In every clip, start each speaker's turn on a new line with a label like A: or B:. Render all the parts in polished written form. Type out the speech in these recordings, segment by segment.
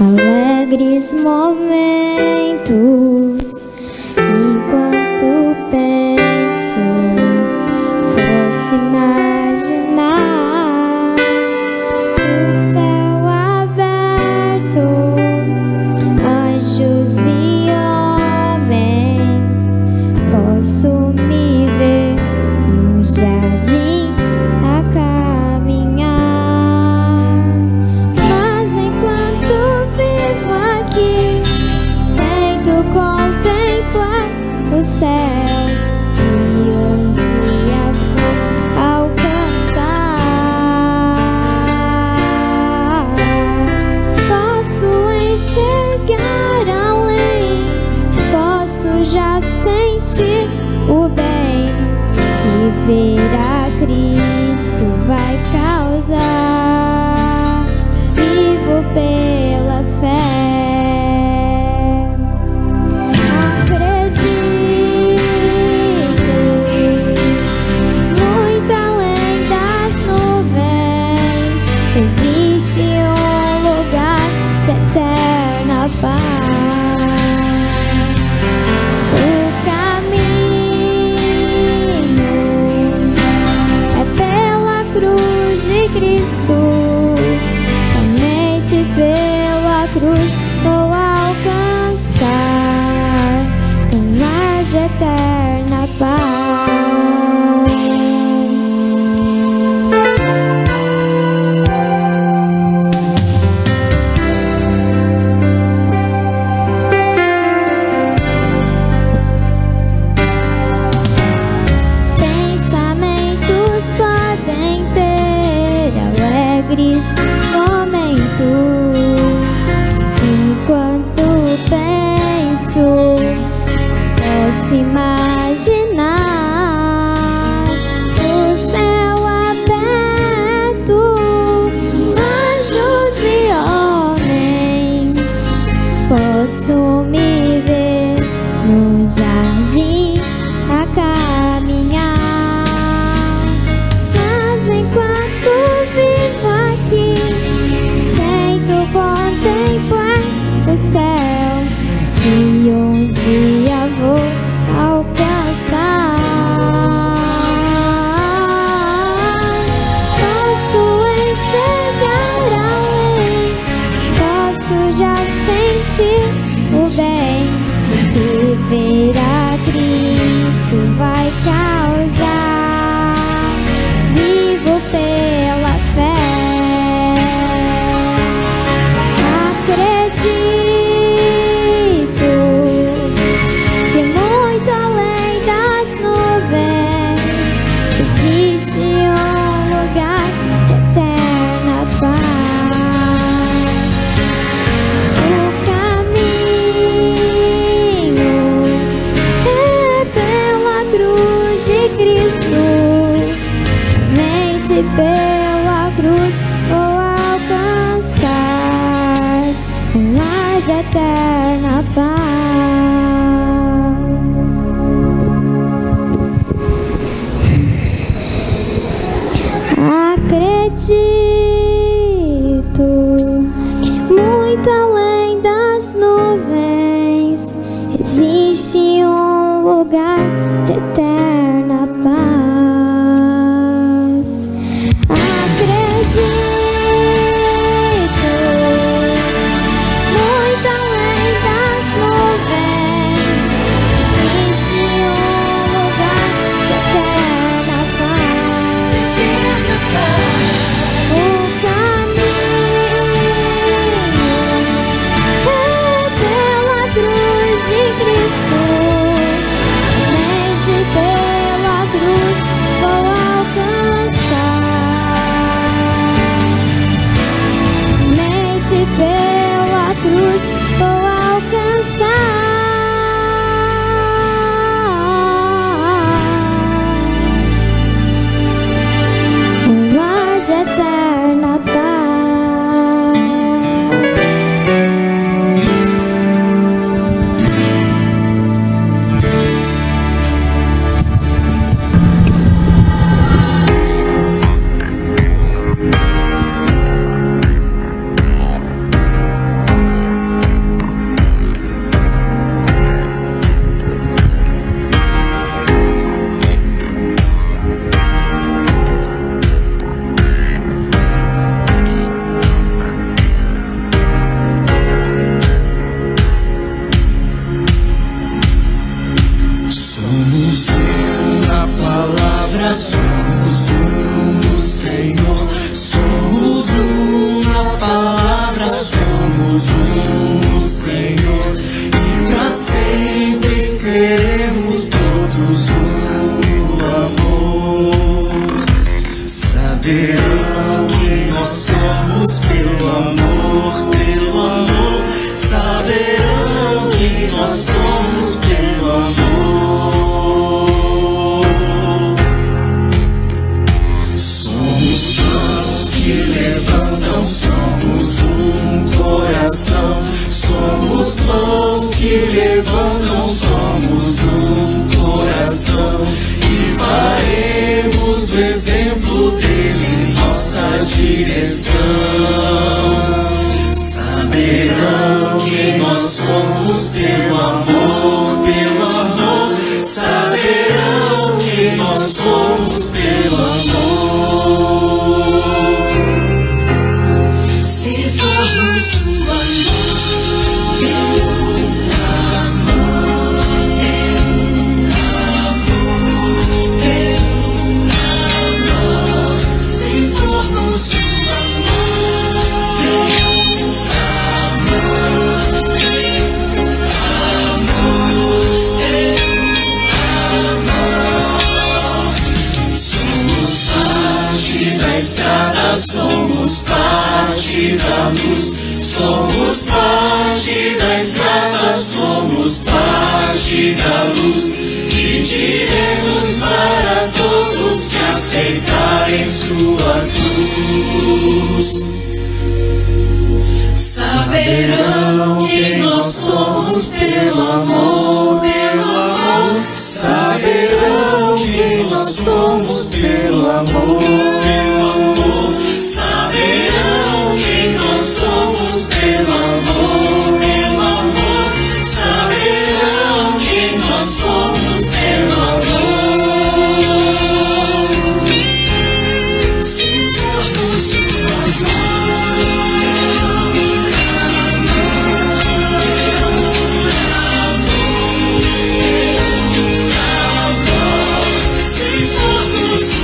A: alegres momentos. Enquanto penso, posso imaginar o céu aberto, anjos e homens. Posso me ver num jardim a caminhar. Mas enquanto vivo aqui, tento contemplar o céu que um dia vou alcançar. Posso enxergar além, posso já sentir o bem que ver a Cristo vai causar. Vivo pela fé. Acredito muito além das nuvens, existe um lugar de eterna paz. O caminho é pela cruz de Cristo, somente pela cruz vou alcançar um lar de eterna paz. Pensamentos podem ter alegres momentos. Enquanto penso, posso imaginar o céu aberto, anjos e homens. Posso me ver num jardim a caminhar. Mas enquanto vivo aqui, tento contemplar o céu que um dia vou alcançar. Posso enxergar além, posso já sentir o bem que ver a Cristo vai causar. Vivo pela fé. Acredito que muito além das nuvens existe um lugar de eterna paz. O caminho é pela cruz de Cristo, somente pela cruz vou alcançar um lar de eterna paz. Acredito muito além das nuvens existe um lugar de eterna paz. Acredito muito além das nuvens existe um lugar de eterna paz. O caminho é pela cruz de Cristo, somente pela
B: palavra somos um no Senhor, somos um na palavra, somos um no Senhor, e pra sempre seremos todos um no amor. Saberão que nós somos pelo amor, pelo amor. Saberão que nós somos pelo amor. Somos mãos que levantam, somos um coração. Somos mãos que levantam, somos um coração. E faremos do exemplo dele nossa direção. Saberão que nós somos pelo amor, pelo amor. Saberão que nós somos pelo amor. Se formos o amor, pelo amor, pelo amor, pelo amor. Se formos o amor, pelo amor, pelo amor, pelo amor. Somos parte da estrada, somos parte da luz. Somos parte da estrada, somos parte da luz. E diremos para todos que aceitarem sua cruz. Saberão que nós somos pelo amor, pelo amor. Saberão que nós somos pelo amor, pelo amor. Saberão que nós somos pelo amor, pelo amor. Saberão que nós somos pelo amor. Se formos o amor, se formos o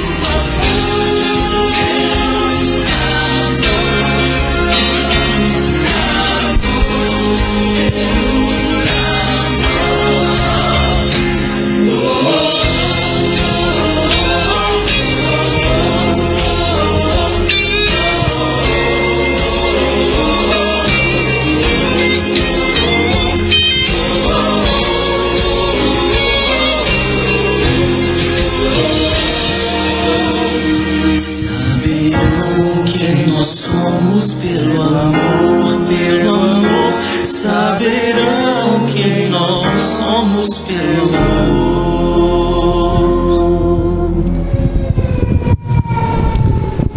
B: saberão que nós somos pelo amor, pelo amor. Saberão que nós somos pelo amor.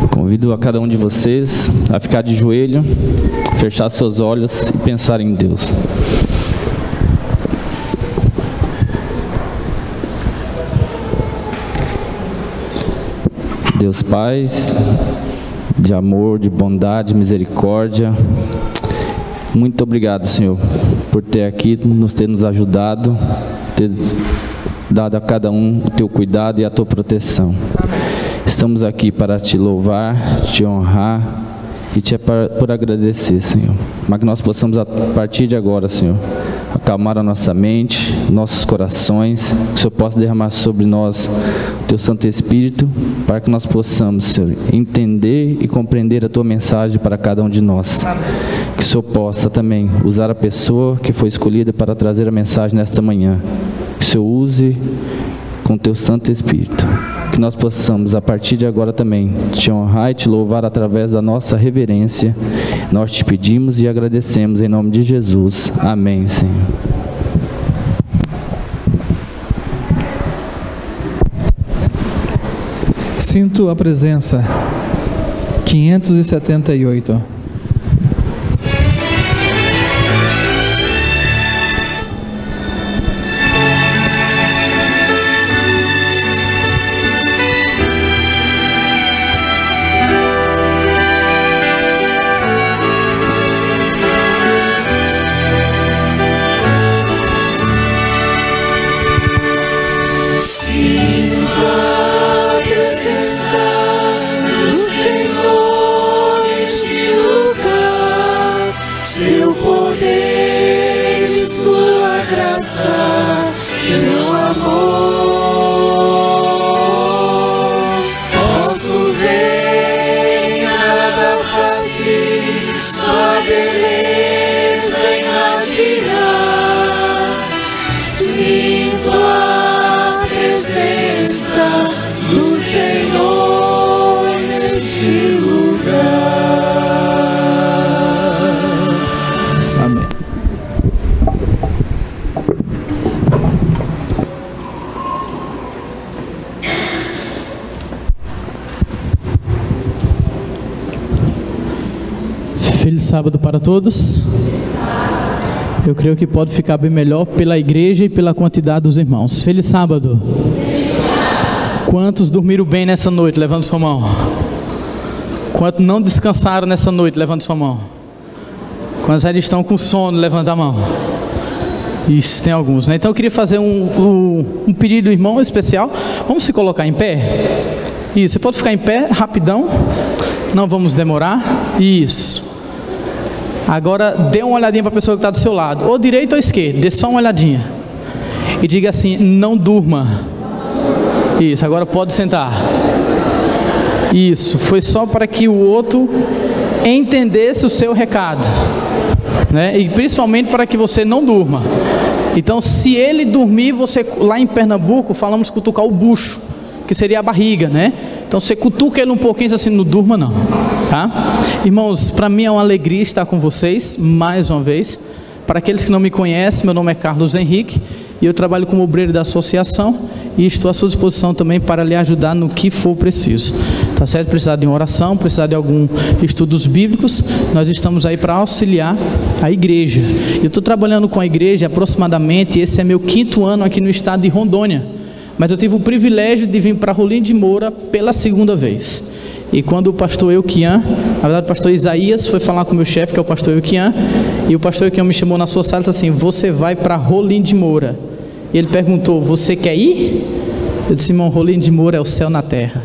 C: Convido a cada um de vocês a ficar de joelho, fechar seus olhos e pensar em Deus. Deus Pai, de amor, de bondade, misericórdia, muito obrigado, Senhor, por ter aqui, ter nos ajudado, ter dado a cada um o teu cuidado e a tua proteção. Estamos aqui para te louvar, te honrar e por agradecer, Senhor. Mas que nós possamos, a partir de agora, Senhor, acalmar a nossa mente, nossos corações, que o Senhor possa derramar sobre nós o teu Santo Espírito, para que nós possamos, Senhor, entender e compreender a tua mensagem para cada um de nós. Que o Senhor possa também usar a pessoa que foi escolhida para trazer a mensagem nesta manhã. Que o Senhor use com o teu Santo Espírito. Que nós possamos, a partir de agora também, te honrar e te louvar através da nossa reverência. Nós te pedimos e agradecemos em nome de Jesus. Amém, Senhor.
D: Sinto a presença. 578.
B: Sinto Senhor, neste lugar.
D: Amém. Feliz sábado para todos. Eu creio que pode ficar bem melhor pela igreja e pela quantidade dos irmãos. Feliz sábado. Quantos dormiram bem nessa noite? Levanta sua mão. Quantos não descansaram nessa noite? Levanta sua mão. Quantos ainda estão com sono? Levanta a mão. Isso, tem alguns, né? Então eu queria fazer um pedido, irmão, especial. Vamos se colocar em pé? Isso, você pode ficar em pé, rapidão. Não vamos demorar. Isso. Agora dê uma olhadinha para a pessoa que está do seu lado, ou direita ou esquerda, dê só uma olhadinha e diga assim: não durma. Isso, agora pode sentar. Isso, foi só para que o outro entendesse o seu recado, né? E principalmente para que você não durma. Então, se ele dormir, você, lá em Pernambuco falamos cutucar o bucho, que seria a barriga, né? Então você cutuca ele um pouquinho, diz assim: não durma não, tá? Irmãos, para mim é uma alegria estar com vocês, mais uma vez. Para aqueles que não me conhecem, meu nome é Carlos Henrique, e eu trabalho como obreiro da associação, e estou à sua disposição também para lhe ajudar no que for preciso, tá certo? Precisar de uma oração, precisar de algum estudos bíblicos, nós estamos aí para auxiliar a igreja. Eu estou trabalhando com a igreja aproximadamente, esse é meu 5º ano aqui no estado de Rondônia. Mas eu tive o privilégio de vir para Rolim de Moura pela 2ª vez. E quando o pastor Euquian, na verdade o pastor Isaías, foi falar com o meu chefe, que é o pastor Euquian, e o pastor Euquian me chamou na sua sala e disse assim: você vai para Rolim de Moura. E ele perguntou: você quer ir? Eu disse: irmão, Rolim de Moura é o céu na terra.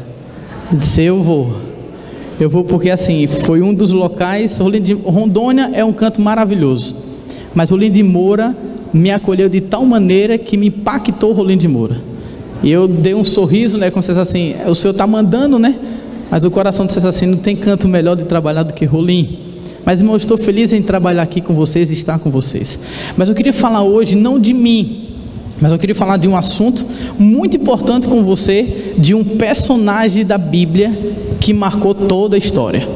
D: Ele disse: eu vou porque assim, foi um dos locais. Rondônia é um canto maravilhoso, mas Rolim de Moura me acolheu de tal maneira que me impactou Rolim de Moura. E eu dei um sorriso, né, como se fosse assim: o Senhor está mandando, né? Mas o coração disse assim: não tem canto melhor de trabalhar do que Rolim. Mas, irmão, eu estou feliz em trabalhar aqui com vocês e estar com vocês. Mas eu queria falar hoje não de mim, mas eu queria falar de um assunto muito importante com você, de um personagem da Bíblia que marcou toda a história.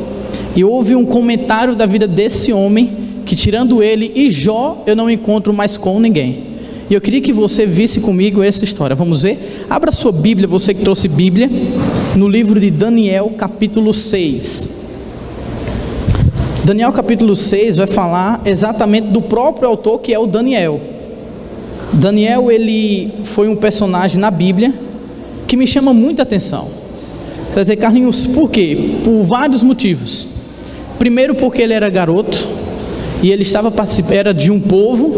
D: E houve um comentário da vida desse homem que, tirando ele e Jó, eu não encontro mais com ninguém. E eu queria que você visse comigo essa história. Vamos ver? Abra sua Bíblia, você que trouxe Bíblia, no livro de Daniel, capítulo 6. Daniel, capítulo 6, vai falar exatamente do próprio autor, que é o Daniel. Daniel, ele foi um personagem na Bíblia que me chama muita atenção. Quer dizer, Carlinhos, por quê? Por vários motivos. Primeiro, porque ele era garoto e ele era de um povo,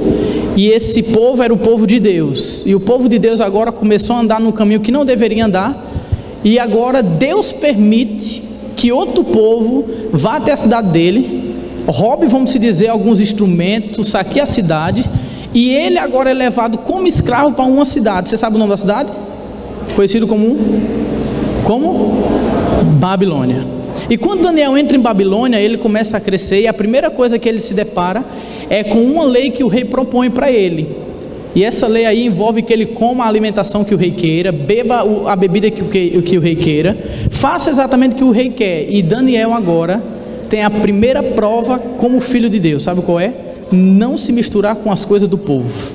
D: e esse povo era o povo de Deus, e o povo de Deus agora começou a andar num caminho que não deveria andar, e agora Deus permite que outro povo vá até a cidade dele, roube, vamos dizer, alguns instrumentos, saqueie a cidade, e ele agora é levado como escravo para uma cidade. Você sabe o nome da cidade? Conhecido como Babilônia. E quando Daniel entra em Babilônia, ele começa a crescer, e a primeira coisa que ele se depara é com uma lei que o rei propõe para ele. E essa lei aí envolve que ele coma a alimentação que o rei queira, beba a bebida que o rei queira, faça exatamente o que o rei quer. E Daniel agora tem a primeira prova como filho de Deus. Sabe qual é? Não se misturar com as coisas do povo.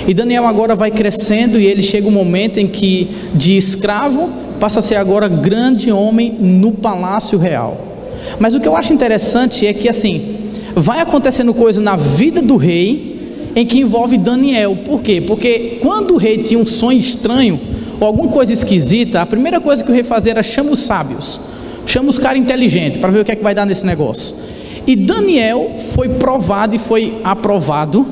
D: E Daniel agora vai crescendo, e ele chega um momento em que de escravo passa a ser agora grande homem no palácio real. Mas o que eu acho interessante é que assim, vai acontecendo coisa na vida do rei em que envolve Daniel. Por quê? Porque quando o rei tinha um sonho estranho ou alguma coisa esquisita, a primeira coisa que o rei fazia era chama os sábios, chama os caras inteligentes para ver o que é que vai dar nesse negócio. E Daniel foi provado e foi aprovado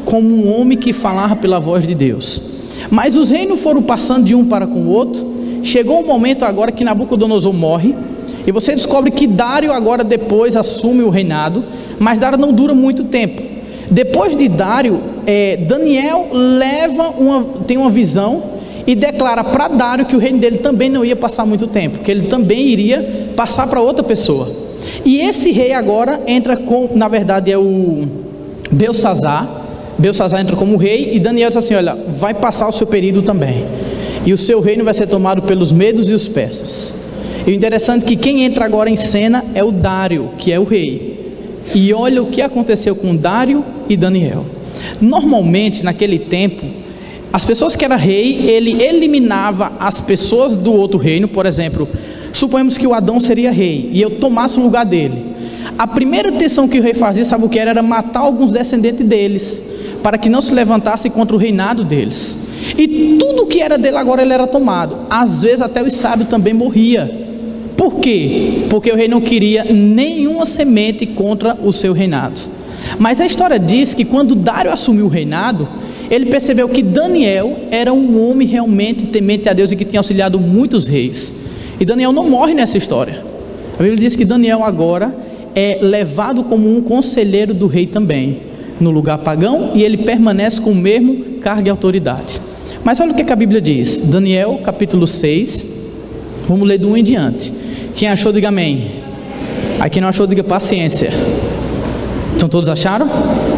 D: como um homem que falava pela voz de Deus. Mas os reinos foram passando de um para com o outro. Chegou um momento agora que Nabucodonosor morre, e você descobre que Dário agora depois assume o reinado, mas Dário não dura muito tempo. Depois de Dário, Daniel tem uma visão e declara para Dário que o reino dele também não ia passar muito tempo, que ele também iria passar para outra pessoa. E esse rei agora entra na verdade é o Belsazar. Belsazar entra como rei, e Daniel diz assim: olha, vai passar o seu período também. e o seu reino vai ser tomado pelos medos e os persas. E o interessante é que quem entra agora em cena é o Dário, que é o rei. E olha o que aconteceu com Dário e Daniel. Normalmente, naquele tempo, as pessoas que eram rei, ele eliminava as pessoas do outro reino. Por exemplo, suponhamos que o Adão seria rei e eu tomasse o lugar dele. A primeira intenção que o rei fazia, sabe o que era? Era matar alguns descendentes deles, para que não se levantasse contra o reinado deles. E tudo que era dele agora ele era tomado. Às vezes até os sábios também morria. Por quê? Porque o rei não queria nenhuma semente contra o seu reinado. Mas a história diz que quando Dário assumiu o reinado, ele percebeu que Daniel era um homem realmente temente a Deus e que tinha auxiliado muitos reis. E Daniel não morre nessa história. A Bíblia diz que Daniel agora é levado como um conselheiro do rei também, no lugar pagão, e ele permanece com o mesmo cargo e autoridade. Mas olha o que a Bíblia diz, Daniel capítulo 6, vamos ler do 1 em diante. Quem achou, diga amém. Aí quem não achou, diga paciência. Então todos acharam?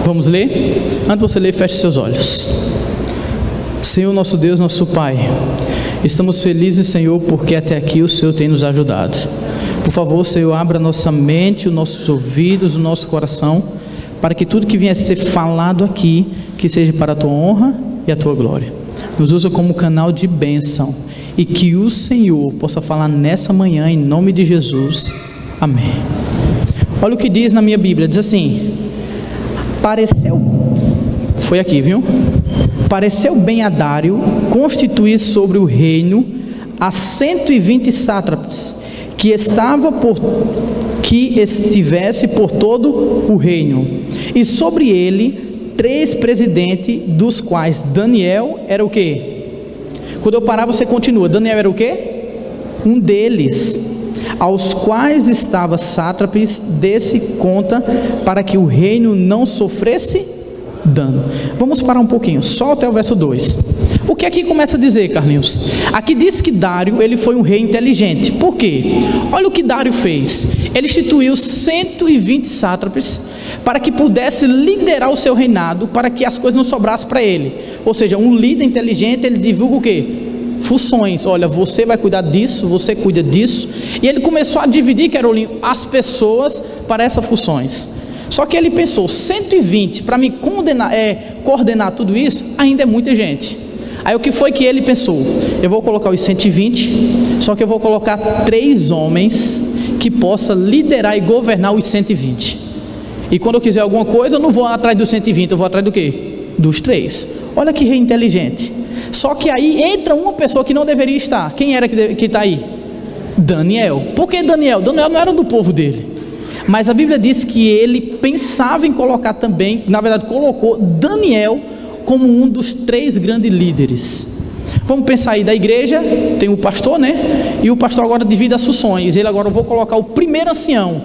D: Vamos ler? Antes de você ler, feche seus olhos. Senhor nosso Deus, nosso Pai, estamos felizes, Senhor, porque até aqui o Senhor tem nos ajudado. Por favor, Senhor, abra nossa mente, os nossos ouvidos, o nosso coração, para que tudo que vier a ser falado aqui, que seja para a Tua honra e a Tua glória. Nos usa como canal de bênção, e que o Senhor possa falar nessa manhã, em nome de Jesus. Amém. Olha o que diz na minha Bíblia, diz assim: pareceu, foi aqui, viu? Pareceu bem a Dário constituir sobre o reino a 120 sátrapas, que estivesse por todo o reino, e sobre ele 3 presidentes, dos quais Daniel era o quê? Quando eu parar você continua. Daniel era o quê? Um deles, aos quais estava sátrapes, desse conta para que o reino não sofresse dano. Vamos parar um pouquinho, só até o verso 2. O que aqui começa a dizer, Carlinhos? Aqui diz que Dário, ele foi um rei inteligente. Por quê? Olha o que Dário fez. Ele instituiu 120 sátrapes para que pudesse liderar o seu reinado, para que as coisas não sobrassem para ele. Ou seja, um líder inteligente, ele divulga o quê? Funções. Olha, você vai cuidar disso, você cuida disso. E ele começou a dividir, Carolinho, as pessoas para essas funções. Só que ele pensou, 120 para me coordenar tudo isso, ainda é muita gente. Aí o que foi que ele pensou? Eu vou colocar os 120, só que eu vou colocar 3 homens que possam liderar e governar os 120. E quando eu quiser alguma coisa, eu não vou atrás dos 120, eu vou atrás do quê? Dos 3. Olha que rei inteligente. Só que aí entra uma pessoa que não deveria estar. Quem era que está aí? Daniel. Por que Daniel? Daniel não era do povo dele. Mas a Bíblia diz que ele pensava em colocar também, na verdade colocou Daniel como um dos 3 grandes líderes. Vamos pensar aí, da igreja tem o pastor, né? E o pastor agora divide as funções. Ele agora, eu vou colocar o primeiro ancião.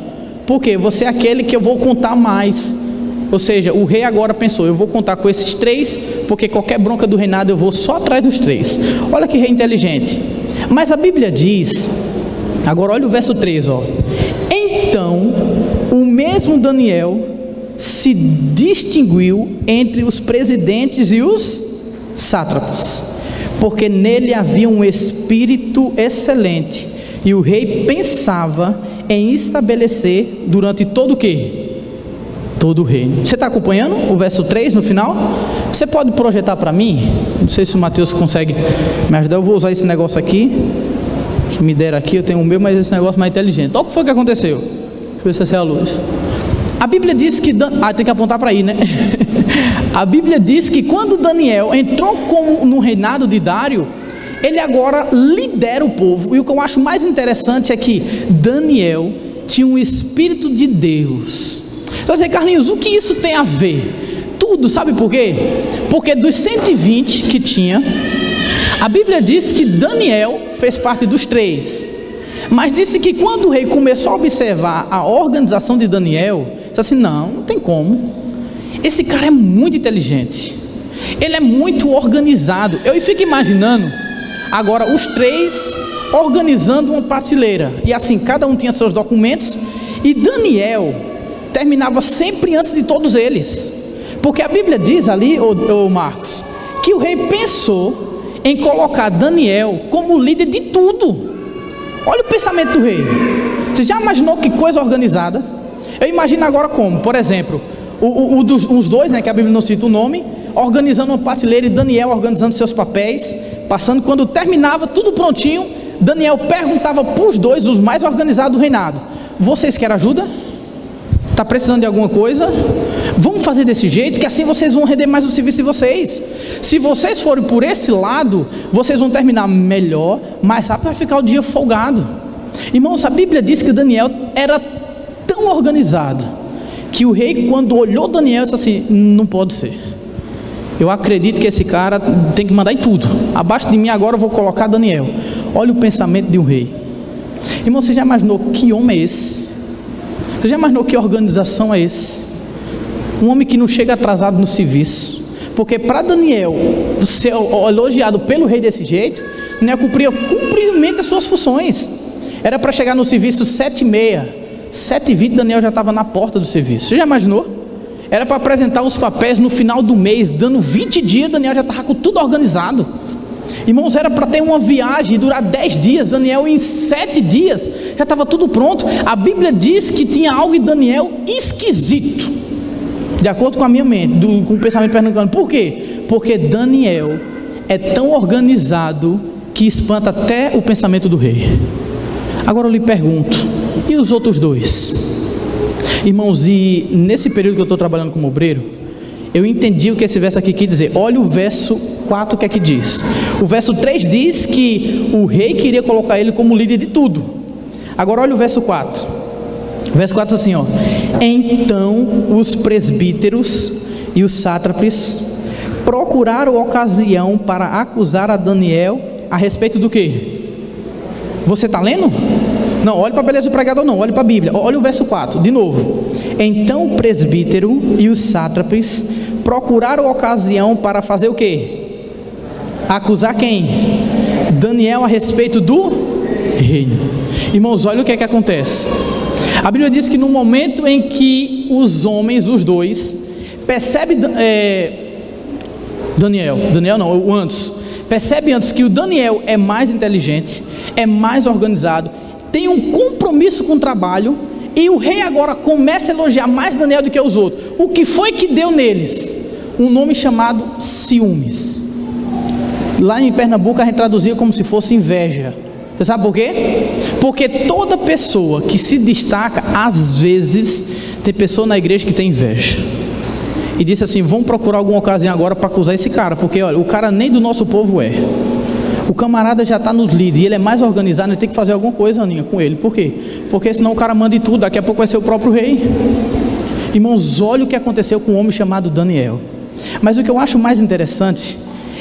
D: Por quê? Você é aquele que eu vou contar mais. Ou seja, o rei agora pensou, eu vou contar com esses 3, porque qualquer bronca do reinado eu vou só atrás dos 3. Olha que rei inteligente. Mas a Bíblia diz, agora olha o verso 3, ó. Então, o mesmo Daniel se distinguiu entre os presidentes e os sátrapas, porque nele havia um espírito excelente, e o rei pensava em estabelecer durante todo o quê? Todo o reino. Você está acompanhando o verso 3 no final? Você pode projetar para mim? Não sei se o Mateus consegue me ajudar. Eu vou usar esse negócio aqui, que me deram aqui, eu tenho o meu, mas esse negócio mais inteligente. Olha o que foi que aconteceu. Deixa eu ver se essa é a luz. A Bíblia diz que... tem que apontar para aí, né? A Bíblia diz que quando Daniel entrou no reinado de Dário, ele agora lidera o povo. E o que eu acho mais interessante é que Daniel tinha um espírito de Deus. Então, você, Carlinhos, o que isso tem a ver? Tudo, sabe por quê? Porque dos 120 que tinha, a Bíblia diz que Daniel fez parte dos 3. Mas disse que quando o rei começou a observar a organização de Daniel, disse assim, não tem como. Esse cara é muito inteligente. Ele é muito organizado. Eu fico imaginando agora os 3 organizando uma prateleira. E assim, cada um tinha seus documentos. E Daniel terminava sempre antes de todos eles. Porque a Bíblia diz ali, ô Marcos, que o rei pensou em colocar Daniel como líder de tudo. Olha o pensamento do rei. Você já imaginou que coisa organizada? Eu imagino agora como, por exemplo, os dois, né, que a Bíblia não cita o nome, organizando uma prateleira e Daniel organizando seus papéis, passando, quando terminava tudo prontinho, Daniel perguntava para os dois, os mais organizados do reinado: vocês querem ajuda? Está precisando de alguma coisa? Vamos fazer desse jeito, que assim vocês vão render mais o serviço de vocês. Se vocês forem por esse lado, vocês vão terminar melhor, mais rápido, vai ficar o dia folgado. Irmãos, a Bíblia diz que Daniel era tão organizado, que o rei, quando olhou Daniel, disse assim: não pode ser, eu acredito que esse cara tem que mandar em tudo, abaixo de mim agora eu vou colocar Daniel. Olha o pensamento de um rei. Irmão, você já imaginou que homem é esse? Você já imaginou que organização é esse? Um homem que não chega atrasado no serviço, porque para Daniel ser elogiado pelo rei desse jeito, Daniel cumpria cumprimento as suas funções. Era para chegar no serviço 7h30, 7h20 Daniel já estava na porta do serviço. Você já imaginou? Era para apresentar os papéis no final do mês, dando 20 dias, Daniel já estava com tudo organizado. Irmãos, era para ter uma viagem e durar 10 dias, Daniel em 7 dias já estava tudo pronto. A Bíblia diz que tinha algo em Daniel esquisito, de acordo com a minha mente, com o pensamento pernambucano. Por quê? Porque Daniel é tão organizado que espanta até o pensamento do rei. Agora eu lhe pergunto, e os outros dois? Irmãos, e nesse período que eu estou trabalhando como obreiro, eu entendi o que esse verso aqui quer dizer. Olha o verso 4, o que é que diz. O verso 3 diz que o rei queria colocar ele como líder de tudo. Agora olha o verso 4. O verso 4 assim, ó: então os presbíteros e os sátrapes procuraram ocasião para acusar a Daniel a respeito do quê? Você está lendo? Não, olhe para a beleza do pregador não, olhe para a Bíblia. Olha o verso 4, de novo. Então o presbítero e os sátrapes procuraram ocasião para fazer o quê? Acusar quem? Daniel a respeito do reino. Irmãos, olha o que é que acontece. A Bíblia diz que no momento em que os homens, os dois, percebem percebe antes que o Daniel é mais inteligente, é mais organizado, tem um compromisso com o trabalho, e o rei agora começa a elogiar mais Daniel do que os outros. O que foi que deu neles? Um nome chamado ciúmes. Lá em Pernambuco a gente traduzia como se fosse inveja. Você sabe por quê? Porque toda pessoa que se destaca, às vezes, tem pessoa na igreja que tem inveja. E disse assim: vamos procurar alguma ocasião agora para acusar esse cara, porque olha, o cara nem do nosso povo é. O camarada já está nos líderes, e ele é mais organizado, ele tem que fazer alguma coisa, Aninha, com ele. Por quê? Porque senão o cara manda em tudo, daqui a pouco vai ser o próprio rei. Irmãos, olha o que aconteceu com um homem chamado Daniel. Mas o que eu acho mais interessante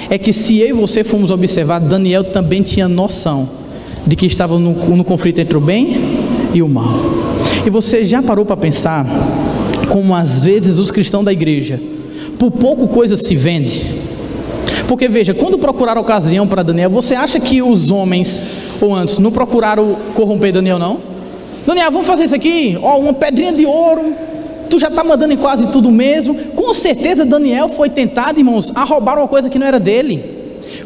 D: é que, se eu e você formos observar, Daniel também tinha noção de que estava no conflito entre o bem e o mal. E você já parou para pensar como às vezes os cristãos da igreja, por pouco coisa se vende? Porque veja, quando procuraram ocasião para Daniel, você acha que os homens, ou antes, não procuraram corromper Daniel, não? Daniel, vamos fazer isso aqui, ó, uma pedrinha de ouro, tu já está mandando em quase tudo mesmo. Com certeza Daniel foi tentado, irmãos, a roubar uma coisa que não era dele.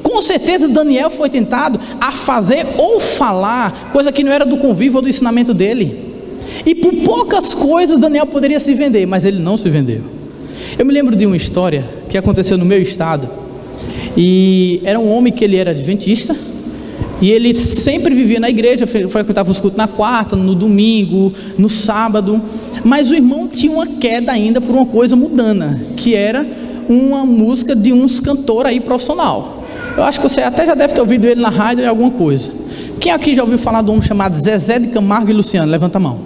D: Com certeza Daniel foi tentado a fazer ou falar coisa que não era do convívio ou do ensinamento dele. E por poucas coisas Daniel poderia se vender, mas ele não se vendeu. Eu me lembro de uma história que aconteceu no meu estado. E era um homem que ele era adventista, e ele sempre vivia na igreja, frequentava os cultos na quarta, no domingo, no sábado. Mas o irmão tinha uma queda ainda por uma coisa mundana, que era uma música de uns cantores aí profissional. Eu acho que você até já deve ter ouvido ele na rádio em alguma coisa. Quem aqui já ouviu falar de um homem chamado Zezé de Camargo e Luciano? Levanta a mão.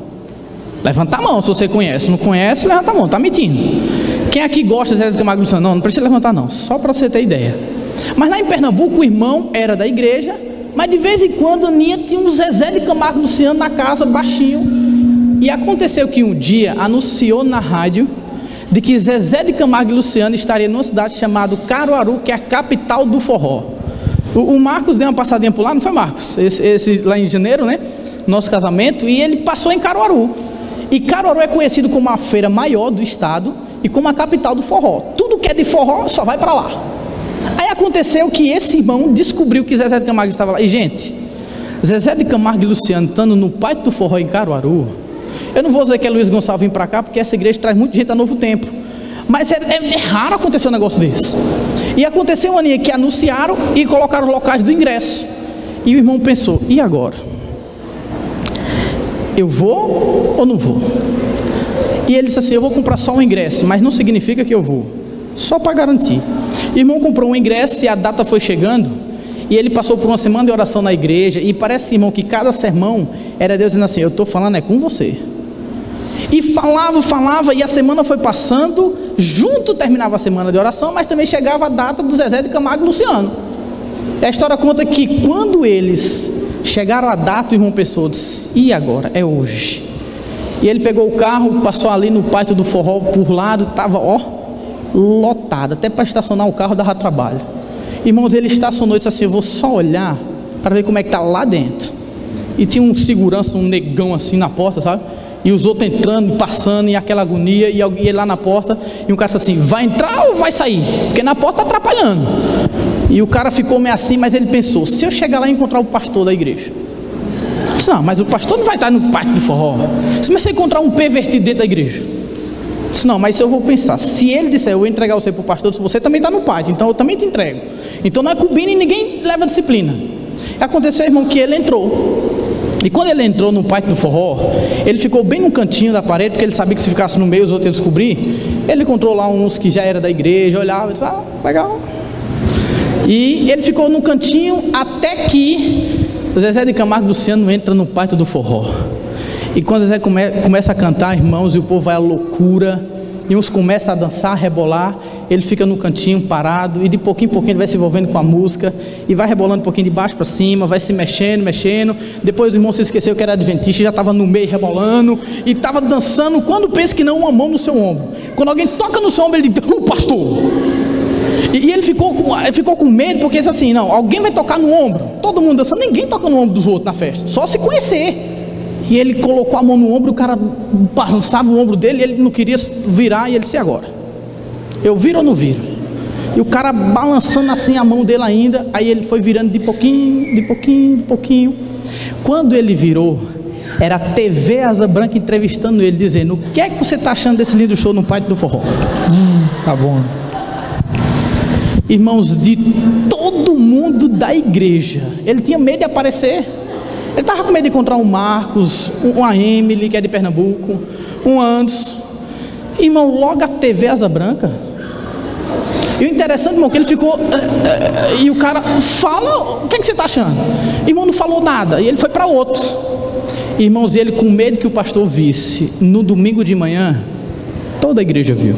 D: Levanta a mão se você conhece. Não conhece, levanta a mão, está mentindo. Quem aqui gosta de Zezé de Camargo e Luciano? Não precisa levantar não, só para você ter ideia. Mas lá em Pernambuco o irmão era da igreja, mas de vez em quando a Aninha tinha um Zezé de Camargo e Luciano na casa, baixinho. E aconteceu que um dia anunciou na rádio de que Zezé de Camargo e Luciano estaria numa cidade chamada Caruaru, que é a capital do forró. O Marcos deu uma passadinha por lá, não foi, Marcos? Esse lá em janeiro, né? Nosso casamento, e ele passou em Caruaru. E Caruaru é conhecido como a feira maior do estado e como a capital do forró. Tudo que é de forró só vai para lá. Aí aconteceu que esse irmão descobriu que Zezé de Camargo estava lá. E gente, Zezé de Camargo e Luciano estando no Pátio do Forró em Caruaru, eu não vou dizer que é Luiz Gonçalves vir para cá, porque essa igreja traz muita gente a Novo Tempo, mas é raro acontecer um negócio desse. E aconteceu uma linha que anunciaram e colocaram os locais do ingresso, e o irmão pensou, e agora? Eu vou ou não vou? E ele disse assim, eu vou comprar só um ingresso, mas não significa que eu vou, só para garantir. O irmão comprou um ingresso e a data foi chegando, e ele passou por uma semana de oração na igreja, e parece, irmão, que cada sermão era Deus dizendo assim, eu estou falando é com você. E falava, e a semana foi passando, junto terminava a semana de oração, mas também chegava a data do Zezé de Camargo e Luciano. E a história conta que quando eles chegaram à data, o irmão pensou, disse, e agora? É hoje. E ele pegou o carro, passou ali no Pátio do Forró, por lado, estava, lotado, até para estacionar o carro dava trabalho. Irmãos, ele estacionou e disse assim, eu vou só olhar para ver como é que está lá dentro. E tinha um segurança, um negão assim na porta, sabe? E os outros entrando, passando, e aquela agonia, e alguém lá na porta, e um cara disse assim, vai entrar ou vai sair? Porque na porta está atrapalhando. E o cara ficou meio assim, mas ele pensou, se eu chegar lá e encontrar o pastor da igreja? Eu disse, não, mas o pastor não vai estar no Pátio do Forró. Eu disse, mas se eu encontrar um pervertido dentro da igreja? Eu disse, não, mas eu vou pensar, se ele disser, eu vou entregar você para o pastor, disse, você também está no pátio, então eu também te entrego. Então não é combina e ninguém leva disciplina. Aconteceu, irmão, que ele entrou. E quando ele entrou no Pátio do Forró, ele ficou bem no cantinho da parede, porque ele sabia que se ficasse no meio os outros iam descobrir. Ele encontrou lá uns que já era da igreja, olhava e disse, legal. E ele ficou no cantinho até que o Zezé de Camargo e Luciano entra no Pátio do Forró. E quando o Zezé começa a cantar, irmãos, e o povo vai à loucura, e uns começam a dançar, a rebolar, ele fica no cantinho parado, e de pouquinho em pouquinho ele vai se envolvendo com a música, e vai rebolando um pouquinho de baixo para cima, vai se mexendo, depois o irmão se esqueceu que era adventista, já estava no meio rebolando, e estava dançando, quando pensa que não, uma mão no seu ombro. Quando alguém toca no seu ombro, ele diz, pastor! E ele ficou com medo, porque disse assim, não, alguém vai tocar no ombro, todo mundo dançando, ninguém toca no ombro dos outros na festa, só se conhecer. E ele colocou a mão no ombro, o cara balançava o ombro dele, ele não queria virar, e ele disse, agora? Eu viro ou não viro? E o cara balançando assim a mão dele ainda, aí ele foi virando de pouquinho. Quando ele virou, era a TV Asa Branca entrevistando ele, dizendo, o que é que você está achando desse lindo show no Pátio do Forró?
E: Tá bom.
D: Irmãos, de todo mundo da igreja, ele tinha medo de aparecer. Ele estava com medo de encontrar um Marcos, uma Emily, que é de Pernambuco, um Anderson. Irmão, logo a TV Asa Branca. E o interessante, irmão, que ele ficou... E o cara fala, o que é que você está achando? Irmão, não falou nada. E ele foi para outro. Irmãos, e ele com medo que o pastor visse, no domingo de manhã, toda a igreja viu.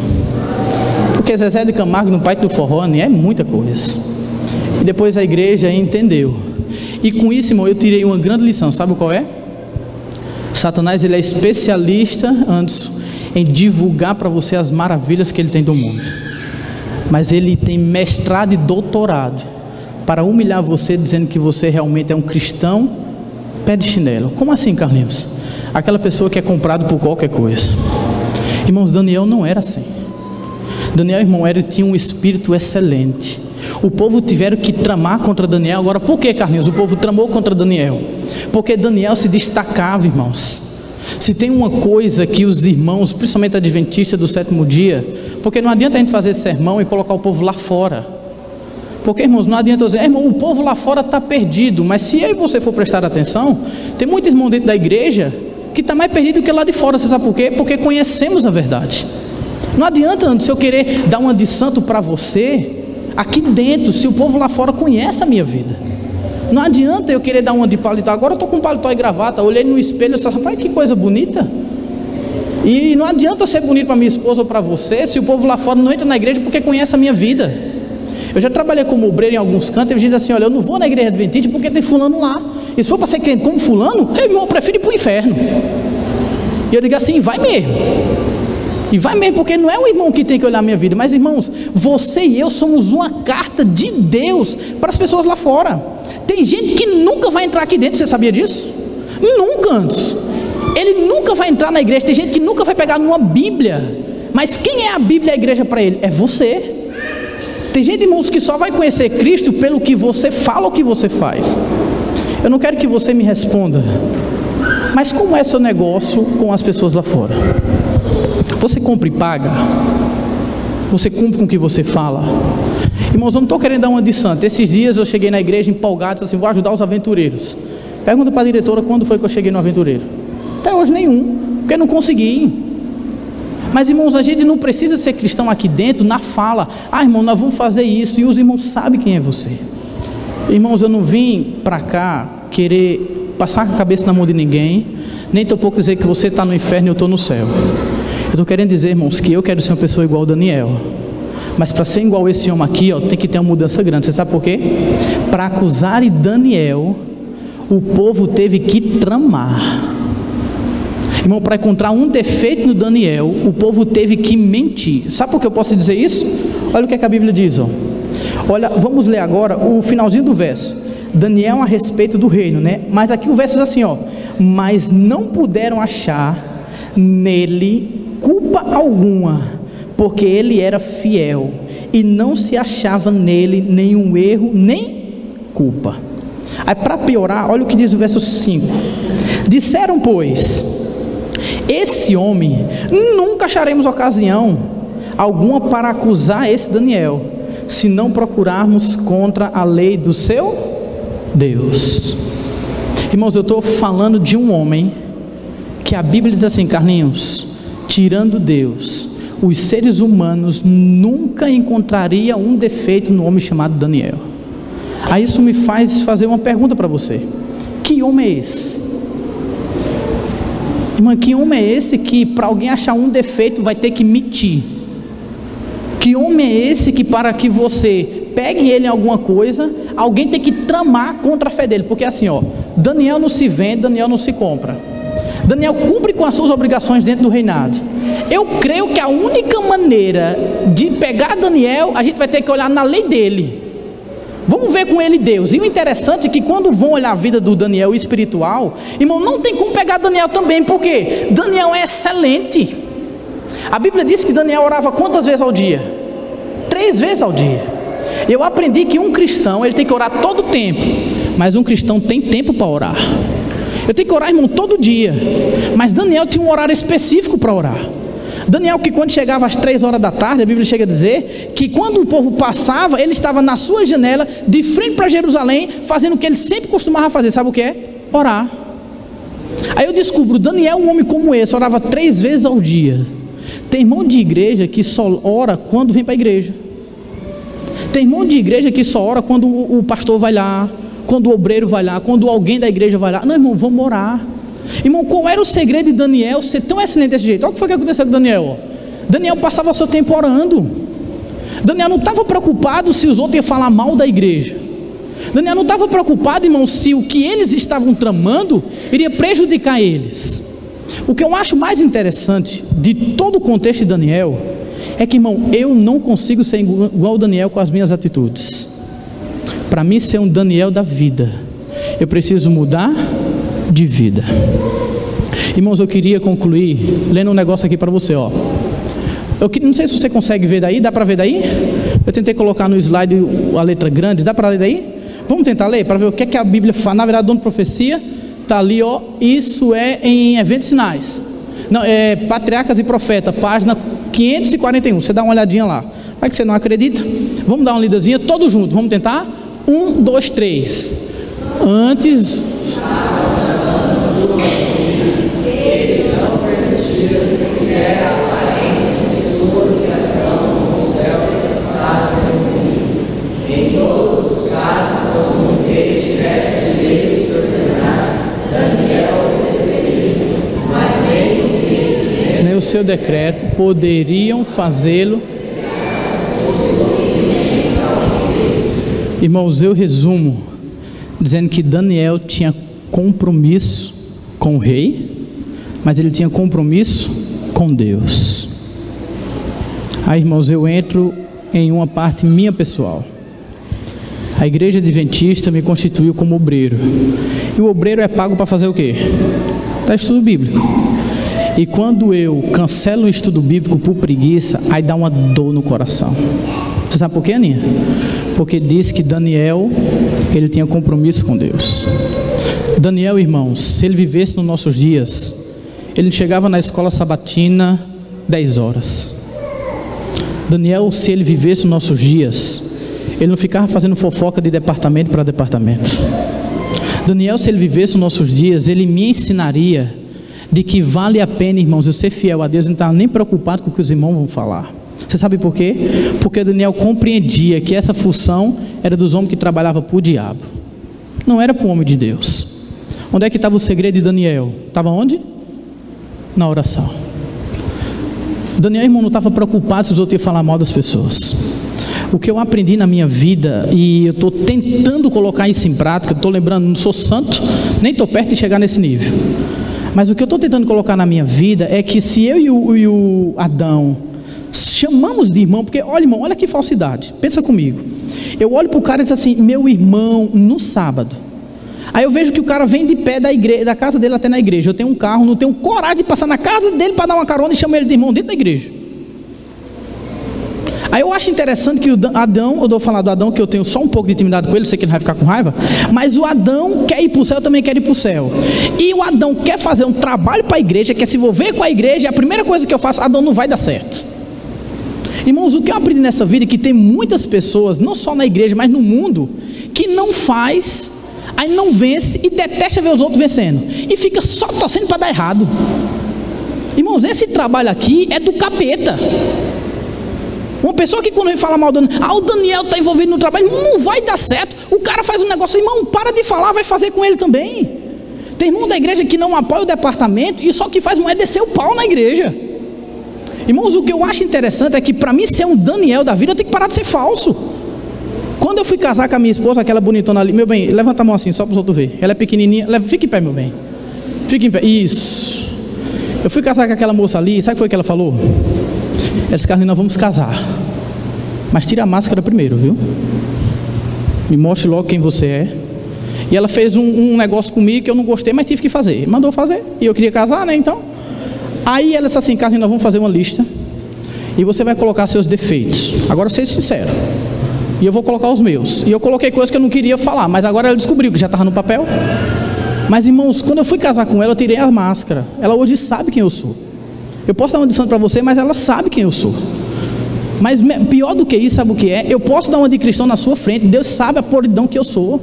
D: Porque Zezé de Camargo no Pátio do Forró é muita coisa. E depois a igreja entendeu. E com isso, irmão, eu tirei uma grande lição, sabe qual é? Satanás, ele é especialista, Anderson, em divulgar para você as maravilhas que ele tem do mundo. Mas ele tem mestrado e doutorado para humilhar você, dizendo que você realmente é um cristão pé de chinelo. Como assim, Carlinhos? Aquela pessoa que é comprado por qualquer coisa. Irmãos, Daniel não era assim. Daniel, irmão, tinha um espírito excelente. O povo tiveram que tramar contra Daniel. Agora, por que, Carlinhos? O povo tramou contra Daniel? Porque Daniel se destacava, irmãos. Se tem uma coisa que os irmãos, principalmente adventistas do sétimo dia, porque não adianta a gente fazer sermão e colocar o povo lá fora. Porque, irmãos, não adianta eu dizer, irmão, o povo lá fora está perdido. Mas se eu e você for prestar atenção, tem muitos irmãos dentro da igreja que está mais perdido que lá de fora. Você sabe por quê? Porque conhecemos a verdade. Não adianta, se eu querer dar uma de santo para você aqui dentro, se o povo lá fora conhece a minha vida. Não adianta eu querer dar uma de paletó. Agora eu estou com paletó e gravata, olhei no espelho e disse, rapaz, que coisa bonita. E não adianta eu ser bonito para minha esposa ou para você, se o povo lá fora não entra na igreja porque conhece a minha vida. Eu já trabalhei como obreiro em alguns cantos, e a gente diz assim, olha, eu não vou na igreja adventista porque tem fulano lá. E se for para ser crente como fulano, irmão, eu prefiro ir para o inferno. E eu digo assim, vai mesmo. E vai mesmo, porque não é o irmão que tem que olhar a minha vida, mas irmãos, você e eu somos uma carta de Deus para as pessoas lá fora. Tem gente que nunca vai entrar aqui dentro, você sabia disso? Nunca antes. Ele nunca vai entrar na igreja. Tem gente que nunca vai pegar numa Bíblia. Mas quem é a Bíblia e a igreja para ele? É você. Tem gente, irmãos, que só vai conhecer Cristo pelo que você fala ou que você faz. Eu não quero que você me responda, mas como é seu negócio com as pessoas lá fora? Você compra e paga? Você cumpre com o que você fala? Irmãos, eu não estou querendo dar uma de santo. Esses dias eu cheguei na igreja empolgado, assim, vou ajudar os aventureiros. Pergunta para a diretora quando foi que eu cheguei no aventureiro. Até hoje nenhum, porque não consegui. Mas, irmãos, a gente não precisa ser cristão aqui dentro na fala. Ah, irmão, nós vamos fazer isso. E os irmãos sabem quem é você. Irmãos, eu não vim para cá querer passar a cabeça na mão de ninguém, nem tão pouco dizer que você está no inferno e eu estou no céu. Eu estou querendo dizer, irmãos, que eu quero ser uma pessoa igual a Daniel. Mas para ser igual a esse homem aqui, ó, tem que ter uma mudança grande. Você sabe por quê? Para acusarem Daniel, o povo teve que tramar. Irmão, para encontrar um defeito no Daniel, o povo teve que mentir. Sabe por que eu posso dizer isso? Olha o que a Bíblia diz, ó. Olha, vamos ler agora o finalzinho do verso. Daniel a respeito do reino, né? Mas aqui o verso diz assim, ó: mas não puderam achar nele culpa alguma, porque ele era fiel, e não se achava nele nenhum erro, nem culpa. Aí, para piorar, olha o que diz o verso 5. Disseram, pois, esse homem, nunca acharemos ocasião alguma para acusar esse Daniel, se não procurarmos contra a lei do seu Deus. Irmãos, eu estou falando de um homem que a Bíblia diz assim, Carlinhos, tirando Deus, os seres humanos nunca encontrariam um defeito no homem chamado Daniel. Aí isso me faz fazer uma pergunta para você: que homem é esse? Irmã, que homem é esse que para alguém achar um defeito vai ter que mentir? Que homem é esse que para que você pegue ele em alguma coisa, alguém tem que tramar contra a fé dele? Porque assim, ó, Daniel não se vende, Daniel não se compra. Daniel cumpre com as suas obrigações dentro do reinado. Eu creio que a única maneira de pegar Daniel, a gente vai ter que olhar na lei dele. Vamos ver com ele Deus. E o interessante é que quando vão olhar a vida do Daniel espiritual, irmão, não tem como pegar Daniel também, porque Daniel é excelente. A Bíblia diz que Daniel orava quantas vezes ao dia? 3 vezes ao dia. Eu aprendi que um cristão, ele tem que orar todo o tempo, mas um cristão tem tempo para orar. Eu tenho que orar, irmão, todo dia. Mas Daniel tinha um horário específico para orar. Daniel, que quando chegava às 3 horas da tarde, a Bíblia chega a dizer que quando o povo passava, ele estava na sua janela, de frente para Jerusalém, fazendo o que ele sempre costumava fazer. Sabe o que é? Orar. Aí eu descubro, Daniel, um homem como esse, orava 3 vezes ao dia. Tem irmão de igreja que só ora quando vem para a igreja. Tem irmão de igreja que só ora quando o pastor vai lá, quando o obreiro vai lá, quando alguém da igreja vai lá. Não, irmão, vamos orar. Irmão, qual era o segredo de Daniel ser tão excelente desse jeito? Olha o que foi que aconteceu com Daniel. Daniel passava o seu tempo orando. Daniel não estava preocupado se os outros iam falar mal da igreja. Daniel não estava preocupado, irmão, se o que eles estavam tramando iria prejudicar eles. O que eu acho mais interessante de todo o contexto de Daniel é que, irmão, eu não consigo ser igual ao Daniel com as minhas atitudes. Para mim ser um Daniel da vida, eu preciso mudar de vida. Irmãos, eu queria concluir lendo um negócio aqui para você, ó. Eu não sei se você consegue ver daí. Dá para ver daí? Eu tentei colocar no slide a letra grande. Dá para ler daí? Vamos tentar ler para ver o que é que a Bíblia fala. Na verdade, o dono de profecia está ali, ó. Isso é em Eventos Sinais. Não, é Patriarcas e Profetas, página 541. Você dá uma olhadinha lá. Vai que você não acredita? Vamos dar uma lidazinha todos juntos. Vamos tentar? 1, 2, 3. Antes. Ele não permitia sequer a aparência de sua ligação com o céu que está em mim. Em todos os casos, como um rei tivesse direito de ordenar, Daniel obedeceria, mas nem o seu decreto poderiam fazê-lo. Irmãos, eu resumo dizendo que Daniel tinha compromisso com o rei, mas ele tinha compromisso com Deus. Aí, irmãos, eu entro em uma parte minha pessoal. A igreja adventista me constituiu como obreiro, e o obreiro é pago para fazer o quê? Para estudo bíblico. E quando eu cancelo o estudo bíblico por preguiça, aí dá uma dor no coração. Você sabe por quê, Aninha? Porque diz que Daniel, ele tinha compromisso com Deus. Daniel, irmãos, se ele vivesse nos nossos dias, ele chegava na escola sabatina 10 horas. Daniel, se ele vivesse nos nossos dias, ele não ficava fazendo fofoca de departamento para departamento. Daniel, se ele vivesse nos nossos dias, ele me ensinaria de que vale a pena, irmãos, eu ser fiel a Deus, não estava nem preocupado com o que os irmãos vão falar. Você sabe por quê? Porque Daniel compreendia que essa função era dos homens que trabalhavam para o diabo, não era para o homem de Deus. Onde é que estava o segredo de Daniel? Estava onde? Na oração. Daniel, irmão, não estava preocupado se os outros iam falar mal das pessoas. O que eu aprendi na minha vida, e eu estou tentando colocar isso em prática, estou lembrando, não sou santo, nem estou perto de chegar nesse nível, mas o que eu estou tentando colocar na minha vida é que se eu e o Adão chamamos de irmão, porque olha, irmão, olha que falsidade, pensa comigo, eu olho para o cara e diz assim, meu irmão, no sábado, aí eu vejo que o cara vem de pé da igreja, da casa dele até na igreja, eu tenho um carro, não tenho coragem de passar na casa dele para dar uma carona e chamar ele de irmão dentro da igreja. Aí eu acho interessante que o Adão, eu vou falar do Adão, que eu tenho só um pouco de intimidade com ele, sei que ele vai ficar com raiva, mas o Adão quer ir para o céu, eu também quero ir para o céu, e o Adão quer fazer um trabalho para a igreja, quer se envolver com a igreja, e a primeira coisa que eu faço, Adão, não vai dar certo. Irmãos, o que eu aprendi nessa vida é que tem muitas pessoas, não só na igreja, mas no mundo, que não faz, aí não vence e detesta ver os outros vencendo, e fica só torcendo para dar errado. Irmãos, esse trabalho aqui é do capeta. Uma pessoa que quando ele fala mal do o Daniel está envolvido no trabalho, não vai dar certo, o cara faz um negócio, irmão, para de falar, vai fazer com ele também. Tem irmão da igreja que não apoia o departamento, e só o que faz é descer o pau na igreja. Irmãos, o que eu acho interessante é que para mim ser um Daniel da vida, eu tenho que parar de ser falso. Quando eu fui casar com a minha esposa, aquela bonitona ali, meu bem, levanta a mão assim, só para os outros verem, ela é pequenininha, fica em pé, meu bem, fica em pé, isso. Eu fui casar com aquela moça ali, sabe o que foi que ela falou? Ela disse, Carlinhos, nós vamos casar, mas tira a máscara primeiro, viu? Me mostre logo quem você é. E ela fez um negócio comigo que eu não gostei, mas tive que fazer. Mandou fazer, e eu queria casar, né, então. Aí ela disse assim, Carlinhos, nós vamos fazer uma lista, e você vai colocar seus defeitos. Agora seja sincero, e eu vou colocar os meus. E eu coloquei coisas que eu não queria falar, mas agora ela descobriu que já estava no papel. Mas irmãos, quando eu fui casar com ela, eu tirei a máscara. Ela hoje sabe quem eu sou. Eu posso dar uma lição para você, mas ela sabe quem eu sou. Mas pior do que isso, sabe o que é? Eu posso dar uma de cristão na sua frente, Deus sabe a podridão que eu sou.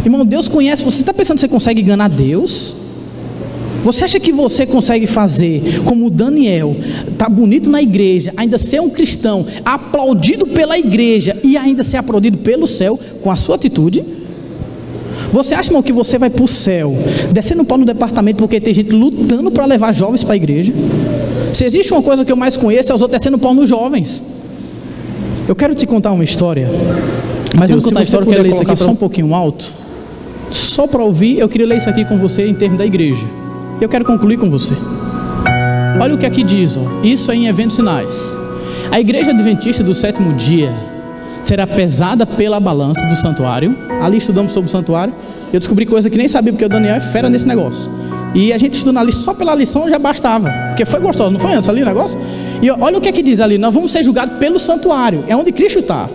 D: Irmão, Deus conhece, você está pensando que você consegue enganar Deus? Você acha que você consegue fazer como o Daniel, tá bonito na igreja, ainda ser um cristão, aplaudido pela igreja e ainda ser aplaudido pelo céu com a sua atitude? Você acha, irmão, que você vai para o céu, descendo o pau no departamento porque tem gente lutando para levar jovens para a igreja? Se existe uma coisa que eu mais conheço, é os outros descendo o pau nos jovens. Eu quero te contar uma história, mas antes de contar a história, eu quero ler isso aqui só um pouquinho alto, só para ouvir. Eu queria ler isso aqui com você em termos da igreja. Eu quero concluir com você. Olha o que aqui diz, ó. Isso é em Eventos Sinais. A igreja adventista do sétimo dia será pesada pela balança do santuário. Ali estudamos sobre o santuário. Eu descobri coisa que nem sabia, porque o Daniel é fera nesse negócio. E a gente estudou na lista, só pela lição já bastava, porque foi gostoso, não foi antes ali o negócio? E olha o que aqui diz ali, nós vamos ser julgados pelo santuário, é onde Cristo está.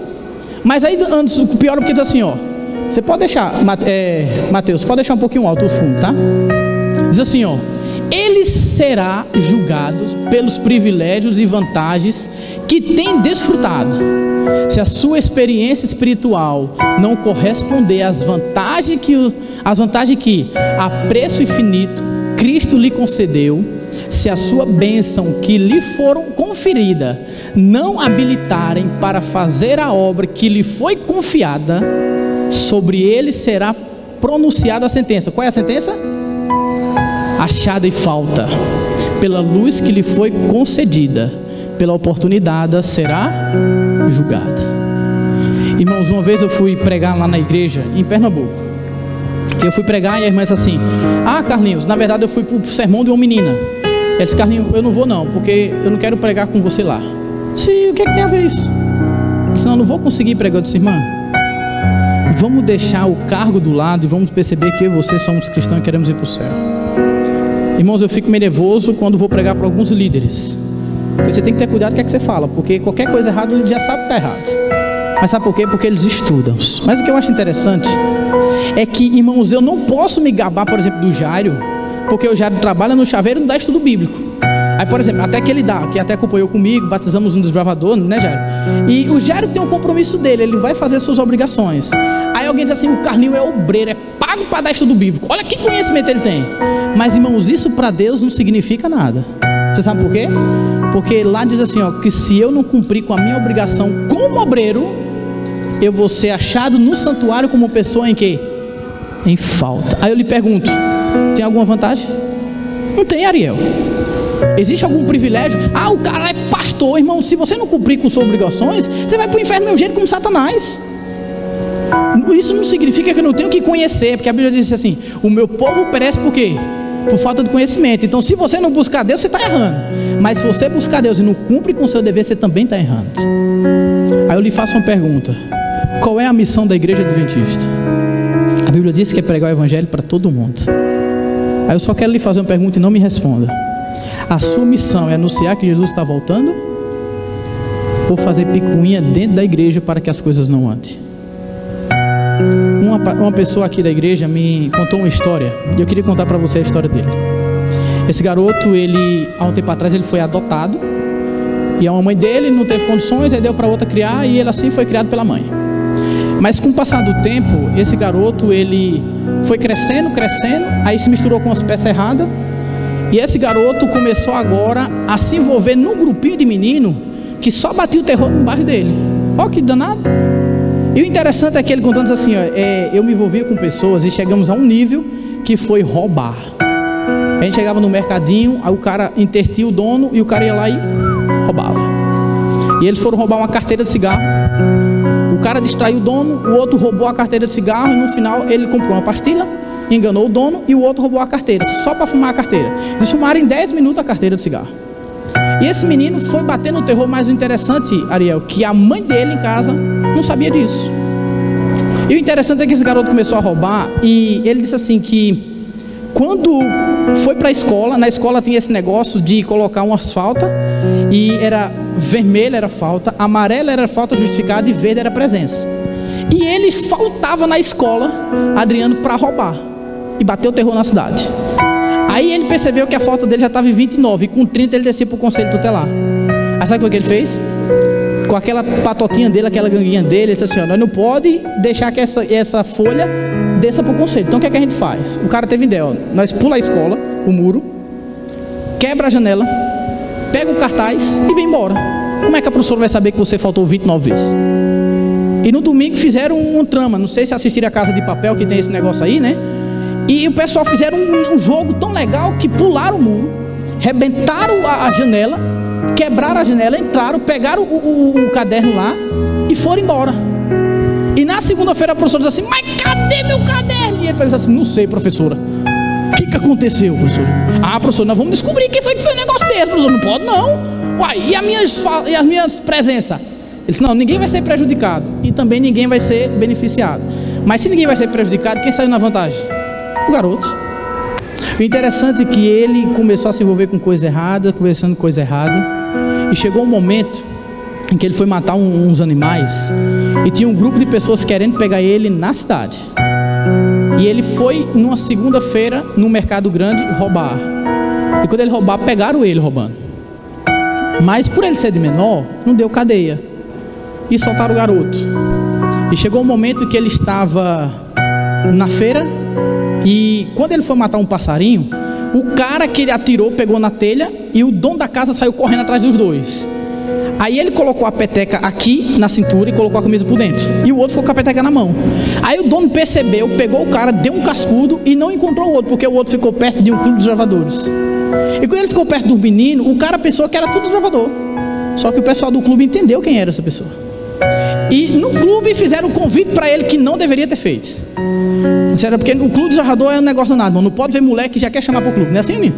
D: Mas aí antes, o pior é porque diz assim, ó, você pode deixar, Mateus, pode deixar um pouquinho alto o fundo, tá? Diz assim, ó, ele será julgado pelos privilégios e vantagens que tem desfrutado. Se a sua experiência espiritual não corresponder às vantagens que a preço infinito Cristo lhe concedeu, se a sua bênção que lhe foram conferida não habilitarem para fazer a obra que lhe foi confiada, sobre ele será pronunciada a sentença. Qual é a sentença? Achada e falta. Pela luz que lhe foi concedida, pela oportunidade será julgada. Irmãos, uma vez eu fui pregar lá na igreja em Pernambuco. Eu fui pregar e a irmã disse assim, Carlinhos, na verdade eu fui para o sermão de uma menina. Ela disse, Carlinhos, eu não vou não, porque eu não quero pregar com você lá. Sim, o que é que tem a ver isso? Eu disse, não, eu não vou conseguir pregar. Eu disse, irmã, vamos deixar o cargo do lado e vamos perceber que eu e você somos cristãos e queremos ir para o céu. Irmãos, eu fico meio nervoso quando vou pregar para alguns líderes, Porque você tem que ter cuidado com o que é que você fala, porque qualquer coisa errada ele já sabe que está errado. Mas sabe por quê? Porque eles estudam. Mas o que eu acho interessante é que, irmãos, eu não posso me gabar, por exemplo, do Jairo, porque o Jairo trabalha no chaveiro e não dá estudo bíblico. Aí, por exemplo, até que ele dá, que até acompanhou comigo, batizamos um desbravador, né, Jairo? E o Jairo tem um compromisso dele, ele vai fazer suas obrigações. Aí alguém diz assim, o Carlinho é obreiro, é pago para dar estudo bíblico. Olha que conhecimento ele tem. Mas, irmãos, isso para Deus não significa nada. Você sabe por quê? Porque lá diz assim, ó, que se eu não cumprir com a minha obrigação como obreiro, eu vou ser achado no santuário como pessoa em quê? Em falta. Aí eu lhe pergunto, tem alguma vantagem? Não tem, Ariel. Existe algum privilégio? Ah, o cara é pastor, irmão. Se você não cumprir com suas obrigações, você vai para o inferno do mesmo jeito como Satanás. Isso não significa que eu não tenho que conhecer, porque a Bíblia diz assim, o meu povo perece por quê? Por falta de conhecimento. Então, se você não buscar Deus, você está errando. Mas se você buscar Deus e não cumpre com o seu dever, você também está errando. Aí eu lhe faço uma pergunta. Qual é a missão da igreja adventista? A Bíblia diz que é pregar o evangelho para todo mundo. Aí eu só quero lhe fazer uma pergunta e não me responda. A sua missão é anunciar que Jesus está voltando? Ou fazer picuinha dentro da igreja para que as coisas não andem? Uma pessoa aqui da igreja me contou uma história, e eu queria contar para você a história dele. Esse garoto, ele, há um tempo atrás, ele foi adotado, e a mãe dele não teve condições, aí deu para outra criar, e ele assim foi criado pela mãe. Mas com o passar do tempo, esse garoto, ele foi crescendo, aí se misturou com as peças erradas, e esse garoto começou agora a se envolver num grupinho de menino que só batia o terror no bairro dele. Ó, que danado. E o interessante é que ele contando assim, ó, eu me envolvia com pessoas e chegamos a um nível que foi roubar. A gente chegava no mercadinho, aí o cara intertia o dono e o cara ia lá e roubava. E eles foram roubar uma carteira de cigarro. O cara distraiu o dono, o outro roubou a carteira de cigarro e no final ele comprou uma pastilha, enganou o dono e o outro roubou a carteira, só para fumar a carteira. Eles fumaram em 10 minutos a carteira de cigarro. E esse menino foi bater no terror. Mais o interessante, Ariel, que a mãe dele em casa não sabia disso. E o interessante é que esse garoto começou a roubar e ele disse assim que quando foi para a escola, na escola tinha esse negócio de colocar umas faltas e era vermelho era falta, amarelo era falta justificada e verde era presença. E ele faltava na escola, Adriano, para roubar e bateu o terror na cidade. Aí ele percebeu que a falta dele já estava em 29 e com 30 ele descia para o conselho tutelar. Aí sabe o que ele fez? Com aquela patotinha dele, aquela ganguinha dele, ele disse assim, ó, nós não pode deixar que essa folha desça para o conselho. Então o que é que a gente faz? O cara teve ideia, ó, nós pula a escola, o muro, quebra a janela, pega o cartaz e vem embora. Como é que a professora vai saber que você faltou 29 vezes? E no domingo fizeram um trama, não sei se assistiram a Casa de Papel, que tem esse negócio aí, né? E o pessoal fizeram um jogo tão legal que pularam o muro, rebentaram a janela, quebraram a janela, entraram, pegaram o caderno lá e foram embora. E na segunda-feira a professora disse assim, mas cadê meu caderno? E ele pensou assim, não sei, professora. O que aconteceu, professora? Ah, professora, nós vamos descobrir quem foi que fez um negócio desse, professor. Não pode não. Uai, e as minhas presenças? Ele disse, não, ninguém vai ser prejudicado e também ninguém vai ser beneficiado. Mas se ninguém vai ser prejudicado, quem saiu na vantagem? O garoto. O interessante é que ele começou a se envolver com coisa errada, conversando com coisa errada, e chegou um momento em que ele foi matar uns animais e tinha um grupo de pessoas querendo pegar ele na cidade. E ele foi numa segunda-feira no mercado grande roubar. E quando ele roubar, pegaram ele roubando. Mas por ele ser de menor, não deu cadeia e soltaram o garoto. E chegou um momento em que ele estava na feira. E quando ele foi matar um passarinho, o cara que ele atirou pegou na telha e o dono da casa saiu correndo atrás dos dois. Aí ele colocou a peteca aqui na cintura e colocou a camisa por dentro. E o outro ficou com a peteca na mão. Aí o dono percebeu, pegou o cara, deu um cascudo e não encontrou o outro, porque o outro ficou perto de um clube de desbravadores. E quando ele ficou perto do menino, o cara pensou que era tudo desbravador. Só que o pessoal do clube entendeu quem era essa pessoa. E no clube fizeram um convite para ele que não deveria ter feito. Disseram, porque o clube de desbravador é um negócio danado, mano. Não pode ver moleque que já quer chamar para o clube, não é assim, né?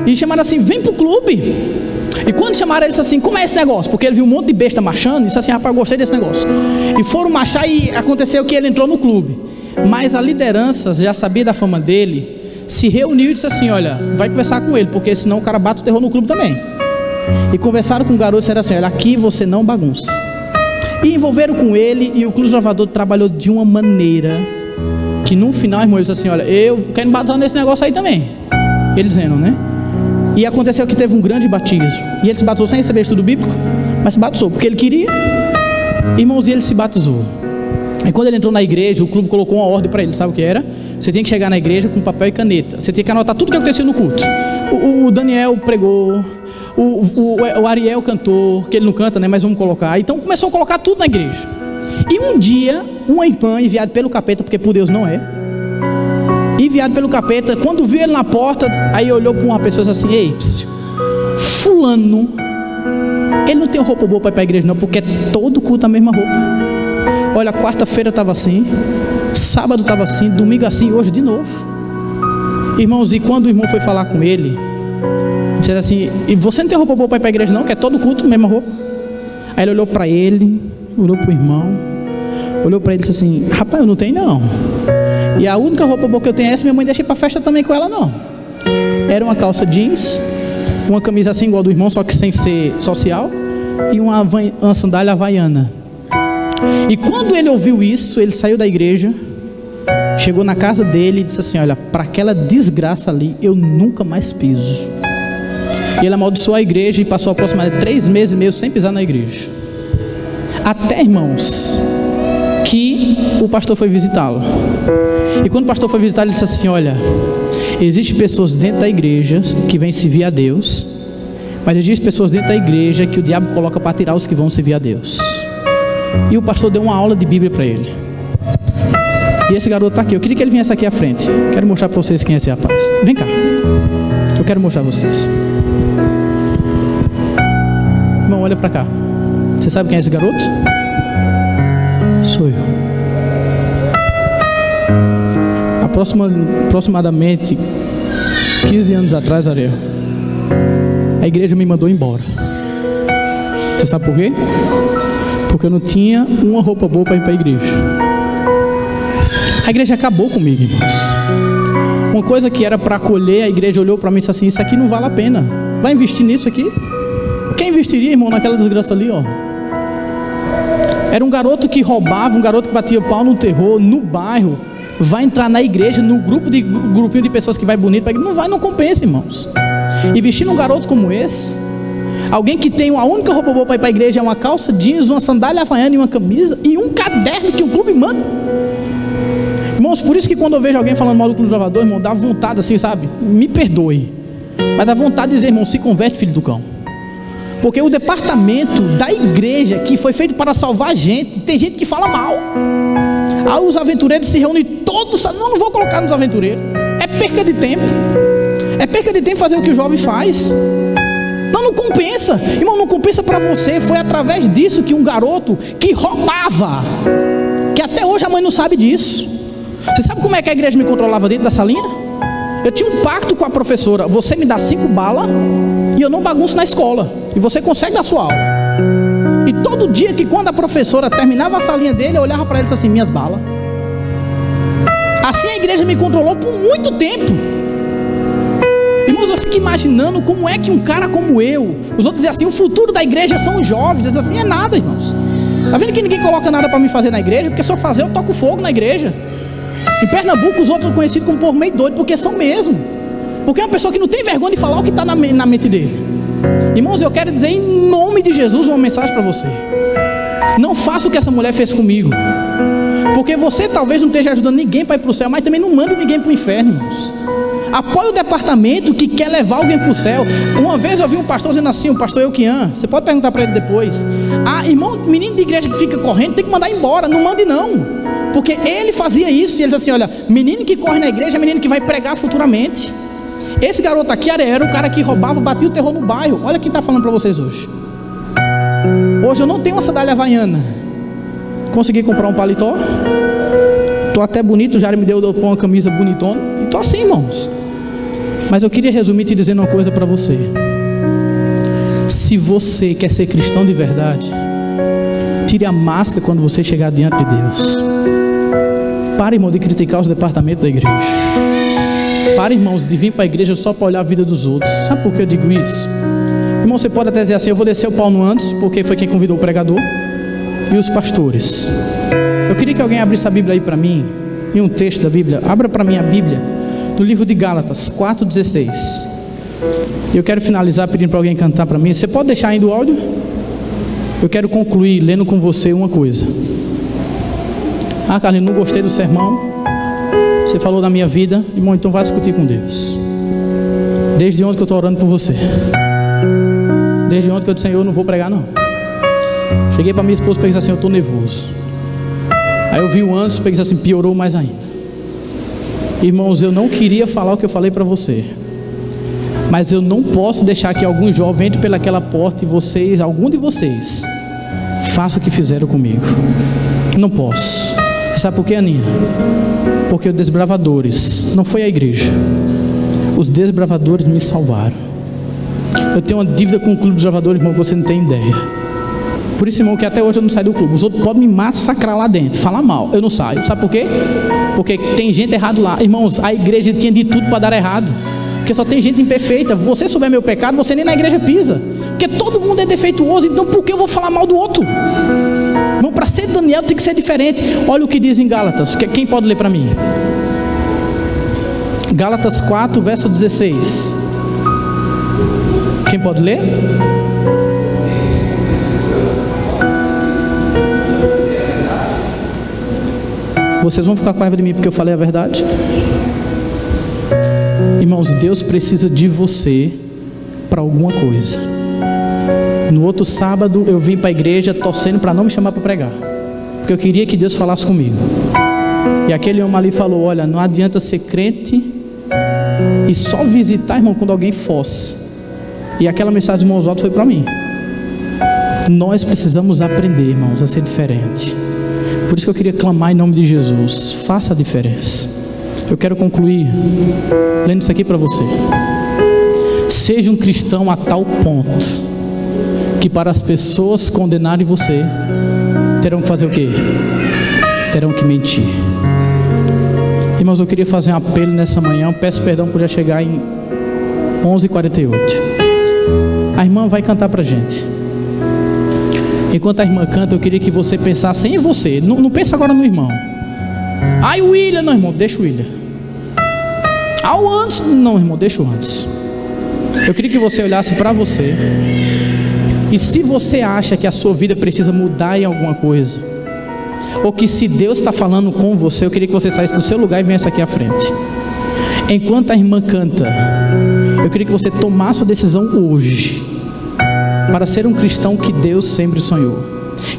D: E chamaram assim, vem pro clube. E quando chamaram ele, disse assim, como é esse negócio? Porque ele viu um monte de besta marchando e disse assim, rapaz, eu gostei desse negócio. E foram marchar e aconteceu que ele entrou no clube. Mas a liderança já sabia da fama dele, se reuniu e disse assim, olha, vai conversar com ele, porque senão o cara bate o terror no clube também. E conversaram com o garoto e disseram assim: olha, aqui você não bagunça. E envolveram com ele, e o Cruz Lavrador trabalhou de uma maneira que no final, irmão, ele disse assim: olha, eu quero me batizar nesse negócio aí também. Ele dizendo, né? E aconteceu que teve um grande batismo. E ele se batizou sem receber estudo bíblico, mas se batizou porque ele queria. Irmãos, e ele se batizou. E quando ele entrou na igreja, o clube colocou uma ordem para ele, sabe o que era? Você tinha que chegar na igreja com papel e caneta. Você tinha que anotar tudo o que acontecia no culto. O Daniel pregou, o Ariel cantou, que ele não canta, né? Mas vamos colocar. Então começou a colocar tudo na igreja. E um dia, uma irmã enviada pelo capeta, porque por Deus não é, enviado pelo capeta, quando viu ele na porta, aí olhou para uma pessoa e disse assim: ei, fulano, ele não tem roupa boa para ir para a igreja não, porque é todo culto a mesma roupa. Olha, quarta-feira estava assim, sábado estava assim, domingo assim, hoje de novo. Irmãos, e quando o irmão foi falar com ele, disseram assim: e você não tem roupa boa para ir para a igreja não, que é todo culto a mesma roupa? Aí ele olhou para ele, olhou para o irmão, olhou para ele e disse assim: rapaz, eu não tenho não. E a única roupa boa que eu tenho é essa, minha mãe deixa ir para a festa também com ela não. Era uma calça jeans, uma camisa assim igual do irmão, só que sem ser social, e uma sandália havaiana. E quando ele ouviu isso, ele saiu da igreja, chegou na casa dele e disse assim: olha, para aquela desgraça ali, eu nunca mais piso. E ele amaldiçoou a igreja e passou aproximadamente 3 meses e meio sem pisar na igreja. Até, irmãos, que o pastor foi visitá-lo. E quando o pastor foi visitá-lo, ele disse assim: olha, existem pessoas dentro da igreja que vêm servir a Deus, mas existem pessoas dentro da igreja que o diabo coloca para tirar os que vão servir a Deus. E o pastor deu uma aula de Bíblia para ele. E esse garoto está aqui. Eu queria que ele viesse aqui à frente. Quero mostrar para vocês quem é esse rapaz. Vem cá. Eu quero mostrar a vocês. Irmão, olha para cá. Você sabe quem é esse garoto? Sou eu. Aproximadamente 15 anos atrás, Ariel, a igreja me mandou embora. Você sabe por quê? Porque eu não tinha uma roupa boa para ir para a igreja. A igreja acabou comigo, irmãos. Uma coisa que era para acolher, a igreja olhou para mim e disse assim: isso aqui não vale a pena. Vai investir nisso aqui? Quem investiria, irmão, naquela desgraça ali, ó? Era um garoto que roubava, um garoto que batia pau no terror, no bairro. Vai entrar na igreja, no grupinho de pessoas que vai bonito para a igreja. Não vai, não compensa, irmãos. Investir num garoto como esse, alguém que tem a única roupa boa para ir para a igreja é uma calça jeans, uma sandália havaiana e uma camisa e um caderno que o clube manda. Irmãos, por isso que quando eu vejo alguém falando mal do Clube Lavrador, irmão, dá vontade assim, sabe? Me perdoe, mas dá vontade de dizer: irmão, se converte, filho do cão. Porque o departamento da igreja que foi feito para salvar a gente, tem gente que fala mal. Aí os aventureiros se reúnem todos. Não vou colocar nos aventureiros. É perca de tempo. É perca de tempo fazer o que o jovem faz. Não compensa. Irmão, não compensa para você. Foi através disso que um garoto que roubava, que até hoje a mãe não sabe disso. Você sabe como é que a igreja me controlava dentro da salinha? Eu tinha um pacto com a professora: você me dá 5 balas e eu não bagunço na escola, e você consegue dar sua aula. E todo dia que quando a professora terminava a salinha dele, eu olhava para ele e disse assim: minhas balas. Assim a igreja me controlou por muito tempo. Irmãos, eu fico imaginando como é que um cara como eu, os outros dizem assim: o futuro da igreja são os jovens. Dizem assim: é nada, irmãos. Está vendo que ninguém coloca nada para me fazer na igreja? Porque se eu fazer, eu toco fogo na igreja. Em Pernambuco, os outros são conhecidos como povo meio doido, porque são mesmo. Porque é uma pessoa que não tem vergonha de falar o que está na mente dele. Irmãos, eu quero dizer em nome de Jesus uma mensagem para você: não faça o que essa mulher fez comigo. Porque você talvez não esteja ajudando ninguém para ir para o céu, mas também não manda ninguém para o inferno, irmãos. Apoie o departamento que quer levar alguém para o céu. Uma vez eu vi um pastor dizendo assim, o pastor Euquian, você pode perguntar para ele depois: irmão, menino de igreja que fica correndo tem que mandar embora. Não mande não. Porque ele fazia isso, e ele diz assim: olha, menino que corre na igreja é menino que vai pregar futuramente. Esse garoto aqui era o cara que roubava, batia o terror no bairro. Olha quem está falando para vocês hoje. Hoje eu não tenho uma sandália havaiana, consegui comprar um paletó, estou até bonito, já me deu uma camisa bonitona, e estou assim, irmãos. Mas eu queria resumir te dizendo uma coisa para você: se você quer ser cristão de verdade, tire a máscara quando você chegar diante de Deus. Para, irmão, de criticar os departamentos da igreja. Para, irmãos, de vir para a igreja só para olhar a vida dos outros. Sabe por que eu digo isso? Irmão, você pode até dizer assim: eu vou descer o pau no antes, porque foi quem convidou o pregador e os pastores. Eu queria que alguém abrisse a Bíblia aí para mim, em um texto da Bíblia. Abra para mim a Bíblia, no livro de Gálatas 4,16. Eu quero finalizar pedindo para alguém cantar para mim. Você pode deixar ainda o áudio? Eu quero concluir lendo com você uma coisa. Ah, Carlinhos, não gostei do sermão. Você falou da minha vida. Irmão, então vai discutir com Deus. Desde ontem que eu estou orando por você. Desde ontem que eu disse: Senhor, eu não vou pregar não. Cheguei para minha esposa e pensei assim: eu estou nervoso. Aí eu vi o antes e pensei assim: piorou mais ainda. Irmãos, eu não queria falar o que eu falei para você, mas eu não posso deixar que algum jovem entre pelaquela porta e vocês, algum de vocês, faça o que fizeram comigo. Não posso. Sabe por quê, Aninha? Porque os desbravadores, não foi a igreja, os desbravadores me salvaram. Eu tenho uma dívida com o clube dos desbravadores, irmão, que você não tem ideia. Por isso, irmão, que até hoje eu não saio do clube. Os outros podem me massacrar lá dentro, falar mal, eu não saio. Sabe por quê? Porque tem gente errado lá. Irmãos, a igreja tinha de tudo para dar errado, porque só tem gente imperfeita. Você souber meu pecado, você nem na igreja pisa, porque todo mundo é defeituoso. Então por que eu vou falar mal do outro? Irmão, para ser Daniel tem que ser diferente. Olha o que diz em Gálatas. Quem pode ler para mim? Gálatas 4, verso 16. Quem pode ler? Vocês vão ficar com raiva de mim porque eu falei a verdade? Irmãos, Deus precisa de você para alguma coisa. No outro sábado eu vim para a igreja torcendo para não me chamar para pregar, porque eu queria que Deus falasse comigo. E aquele homem ali falou: olha, não adianta ser crente e só visitar, irmão, quando alguém fosse. E aquela mensagem de mãos altas foi para mim. Nós precisamos aprender, irmãos, a ser diferente. Por isso que eu queria clamar em nome de Jesus: faça a diferença. Eu quero concluir lendo isso aqui para você. Seja um cristão a tal ponto que para as pessoas condenarem você, terão que fazer o quê? Terão que mentir. Irmãos, eu queria fazer um apelo nessa manhã. Eu peço perdão por já chegar em 11h48. A irmã vai cantar pra gente. Enquanto a irmã canta, eu queria que você pensasse em você. Não pense agora no irmão. Ai, o William. Não, irmão, deixa o William. Ah, o antes. Não, irmão, deixa o antes. Eu queria que você olhasse para você. E se você acha que a sua vida precisa mudar em alguma coisa, ou que se Deus está falando com você, eu queria que você saísse do seu lugar e viesse aqui à frente. Enquanto a irmã canta, eu queria que você tomasse a decisão hoje para ser um cristão que Deus sempre sonhou.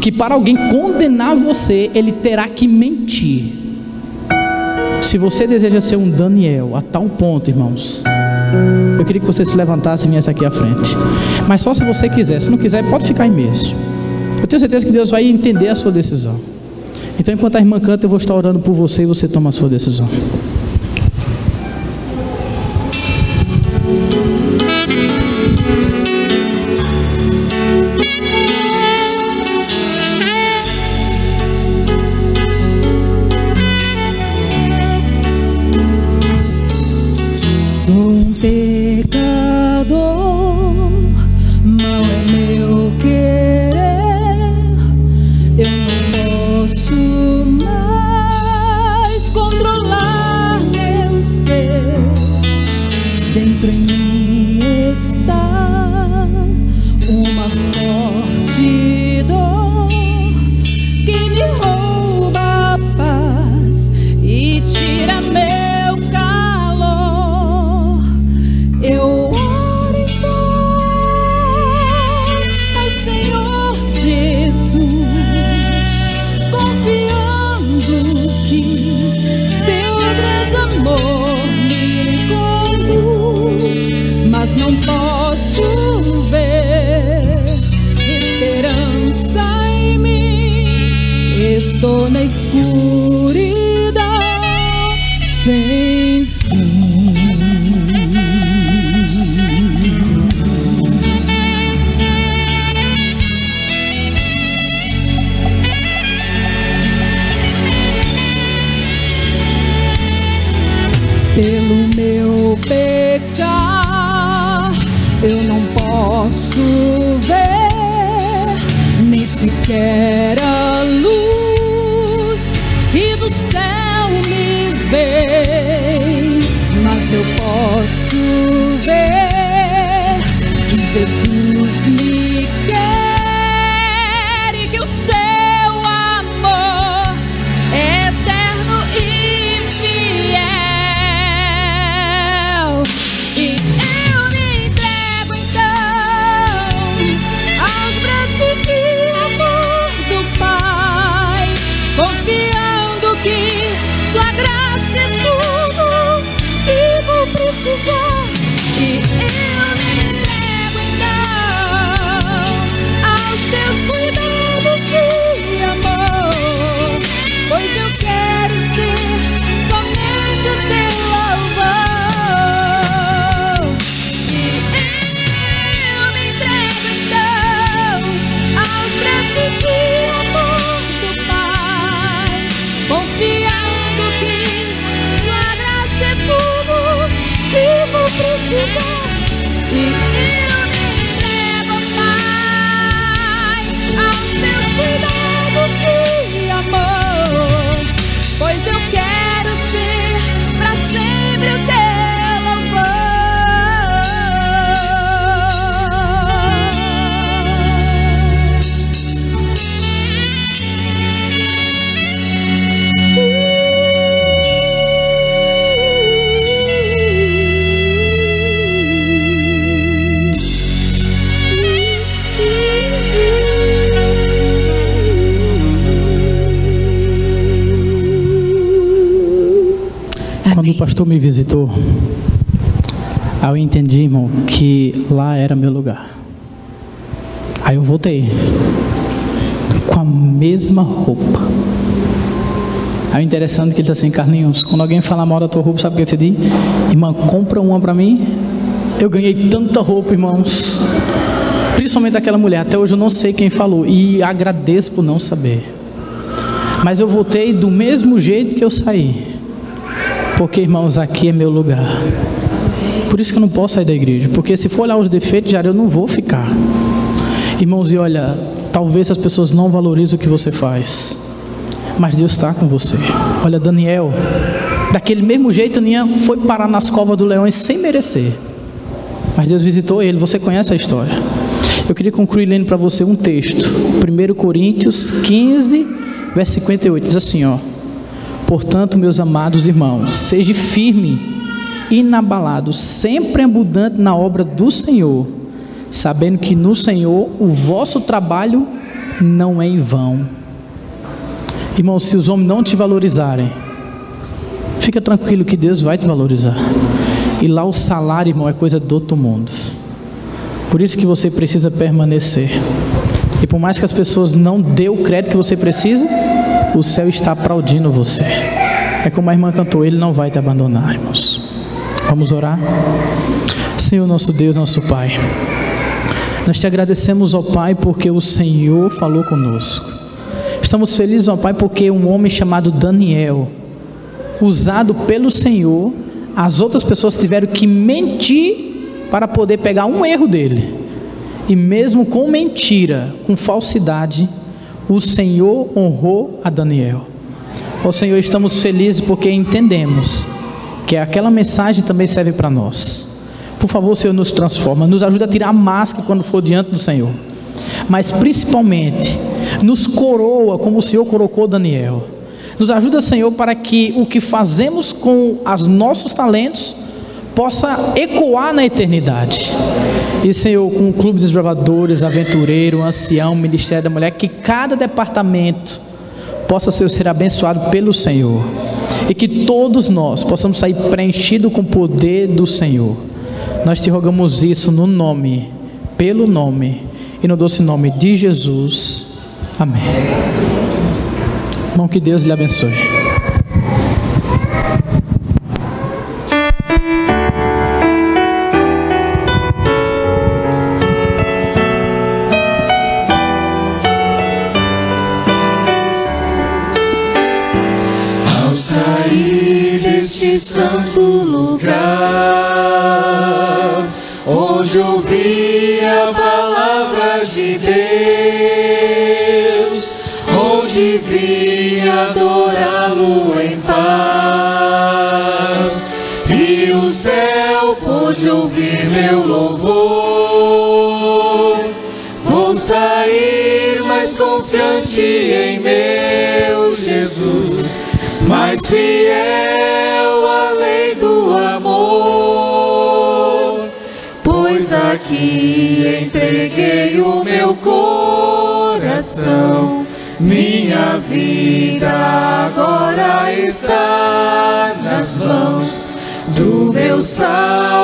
D: Que para alguém condenar você, ele terá que mentir. Se você deseja ser um Daniel a tal ponto, irmãos, eu queria que você se levantasse e viesse aqui à frente. Mas só se você quiser. Se não quiser, pode ficar aí mesmo. Eu tenho certeza que Deus vai entender a sua decisão. Então, enquanto a irmã canta, eu vou estar orando por você e você toma a sua decisão.
E: Sou um pecador, mal é meu querer. Eu não posso mais controlar meu ser. Dentro em mim está uma forte dor que me rouba a paz e tira meu calor. Eu oro então ao Senhor Jesus, confiando que seu grande amor me conduz, mas não posso ver esperança em mim. Estou na escuridão sem fim. Pelo meu pecar eu não posso ver nem sequer a luz que do céu me vem, mas eu posso ver que Jesus me quer e que o seu amor é eterno e fiel. E eu me entrego então aos braços de amor do Pai, confiando que sua graça é tudo que vou precisar. E eu me entrego então aos teus cuidados de amor, pois eu quero ser somente o teu louvor. E eu me entrego então aos braços de amor do Pai, confiando que sua graça é tudo que vou precisar. E eu me entrego, Pai, aos teus cuidados de amor, pois eu quero ser pra sempre o teu
D: Quando o pastor me visitou, aí eu entendi, irmão, que lá era meu lugar. Aí eu voltei com a mesma roupa. Aí o interessante é que ele está assim: Carlinhos, quando alguém fala mal da tua roupa, sabe o que você diz? Irmã, compra uma para mim. Eu ganhei tanta roupa, irmãos, principalmente daquela mulher. Até hoje eu não sei quem falou e agradeço por não saber. Mas eu voltei do mesmo jeito que eu saí, porque, irmãos, aqui é meu lugar. Por isso que eu não posso sair da igreja, porque se for olhar os defeitos, já eu não vou ficar. Irmãos, e olha, talvez as pessoas não valorizem o que você faz, mas Deus está com você. Olha, Daniel, daquele mesmo jeito, Aninha foi parar nas covas dos leões sem merecer, mas Deus visitou ele. Você conhece a história. Eu queria concluir lendo para você um texto, 1 Coríntios 15, verso 58, diz assim, ó: portanto, meus amados irmãos, seja firme, inabalado, sempre abundante na obra do Senhor, sabendo que no Senhor o vosso trabalho não é em vão. Irmãos, se os homens não te valorizarem, fica tranquilo que Deus vai te valorizar. E lá o salário, irmão, é coisa do outro mundo. Por isso que você precisa permanecer. E por mais que as pessoas não dêem o crédito que você precisa, o céu está aplaudindo você. É como a irmã cantou: Ele não vai te abandonar, irmãos. Vamos orar? Senhor, nosso Deus, nosso Pai, nós te agradecemos, ó Pai, porque o Senhor falou conosco. Estamos felizes, ó Pai, porque um homem chamado Daniel, usado pelo Senhor, as outras pessoas tiveram que mentir para poder pegar um erro dele. E mesmo com mentira, com falsidade, o Senhor honrou a Daniel. Ó Senhor, estamos felizes porque entendemos que aquela mensagem também serve para nós. Por favor, Senhor, nos transforma, nos ajuda a tirar a máscara quando for diante do Senhor, mas principalmente nos coroa como o Senhor colocou Daniel. Nos ajuda, Senhor, para que o que fazemos com os nossos talentos possa ecoar na eternidade. E, Senhor, com o Clube dos Desbravadores, Aventureiro, Ancião, Ministério da Mulher, que cada departamento possa, Senhor, ser abençoado pelo Senhor, e que todos nós possamos sair preenchidos com o poder do Senhor. Nós te rogamos isso no nome, pelo nome e no doce nome de Jesus. Amém. Irmão, que Deus lhe abençoe.
B: Ao sair deste santo lugar, onde ouvi a palavra de Deus, onde vim adorá-lo em paz, e o céu pôde ouvir meu louvor. Vou sair mais confiante em meu Jesus, mais fiel à lei do amor, pois aqui entreguei o meu coração. Minha vida agora está nas mãos do meu Salvador.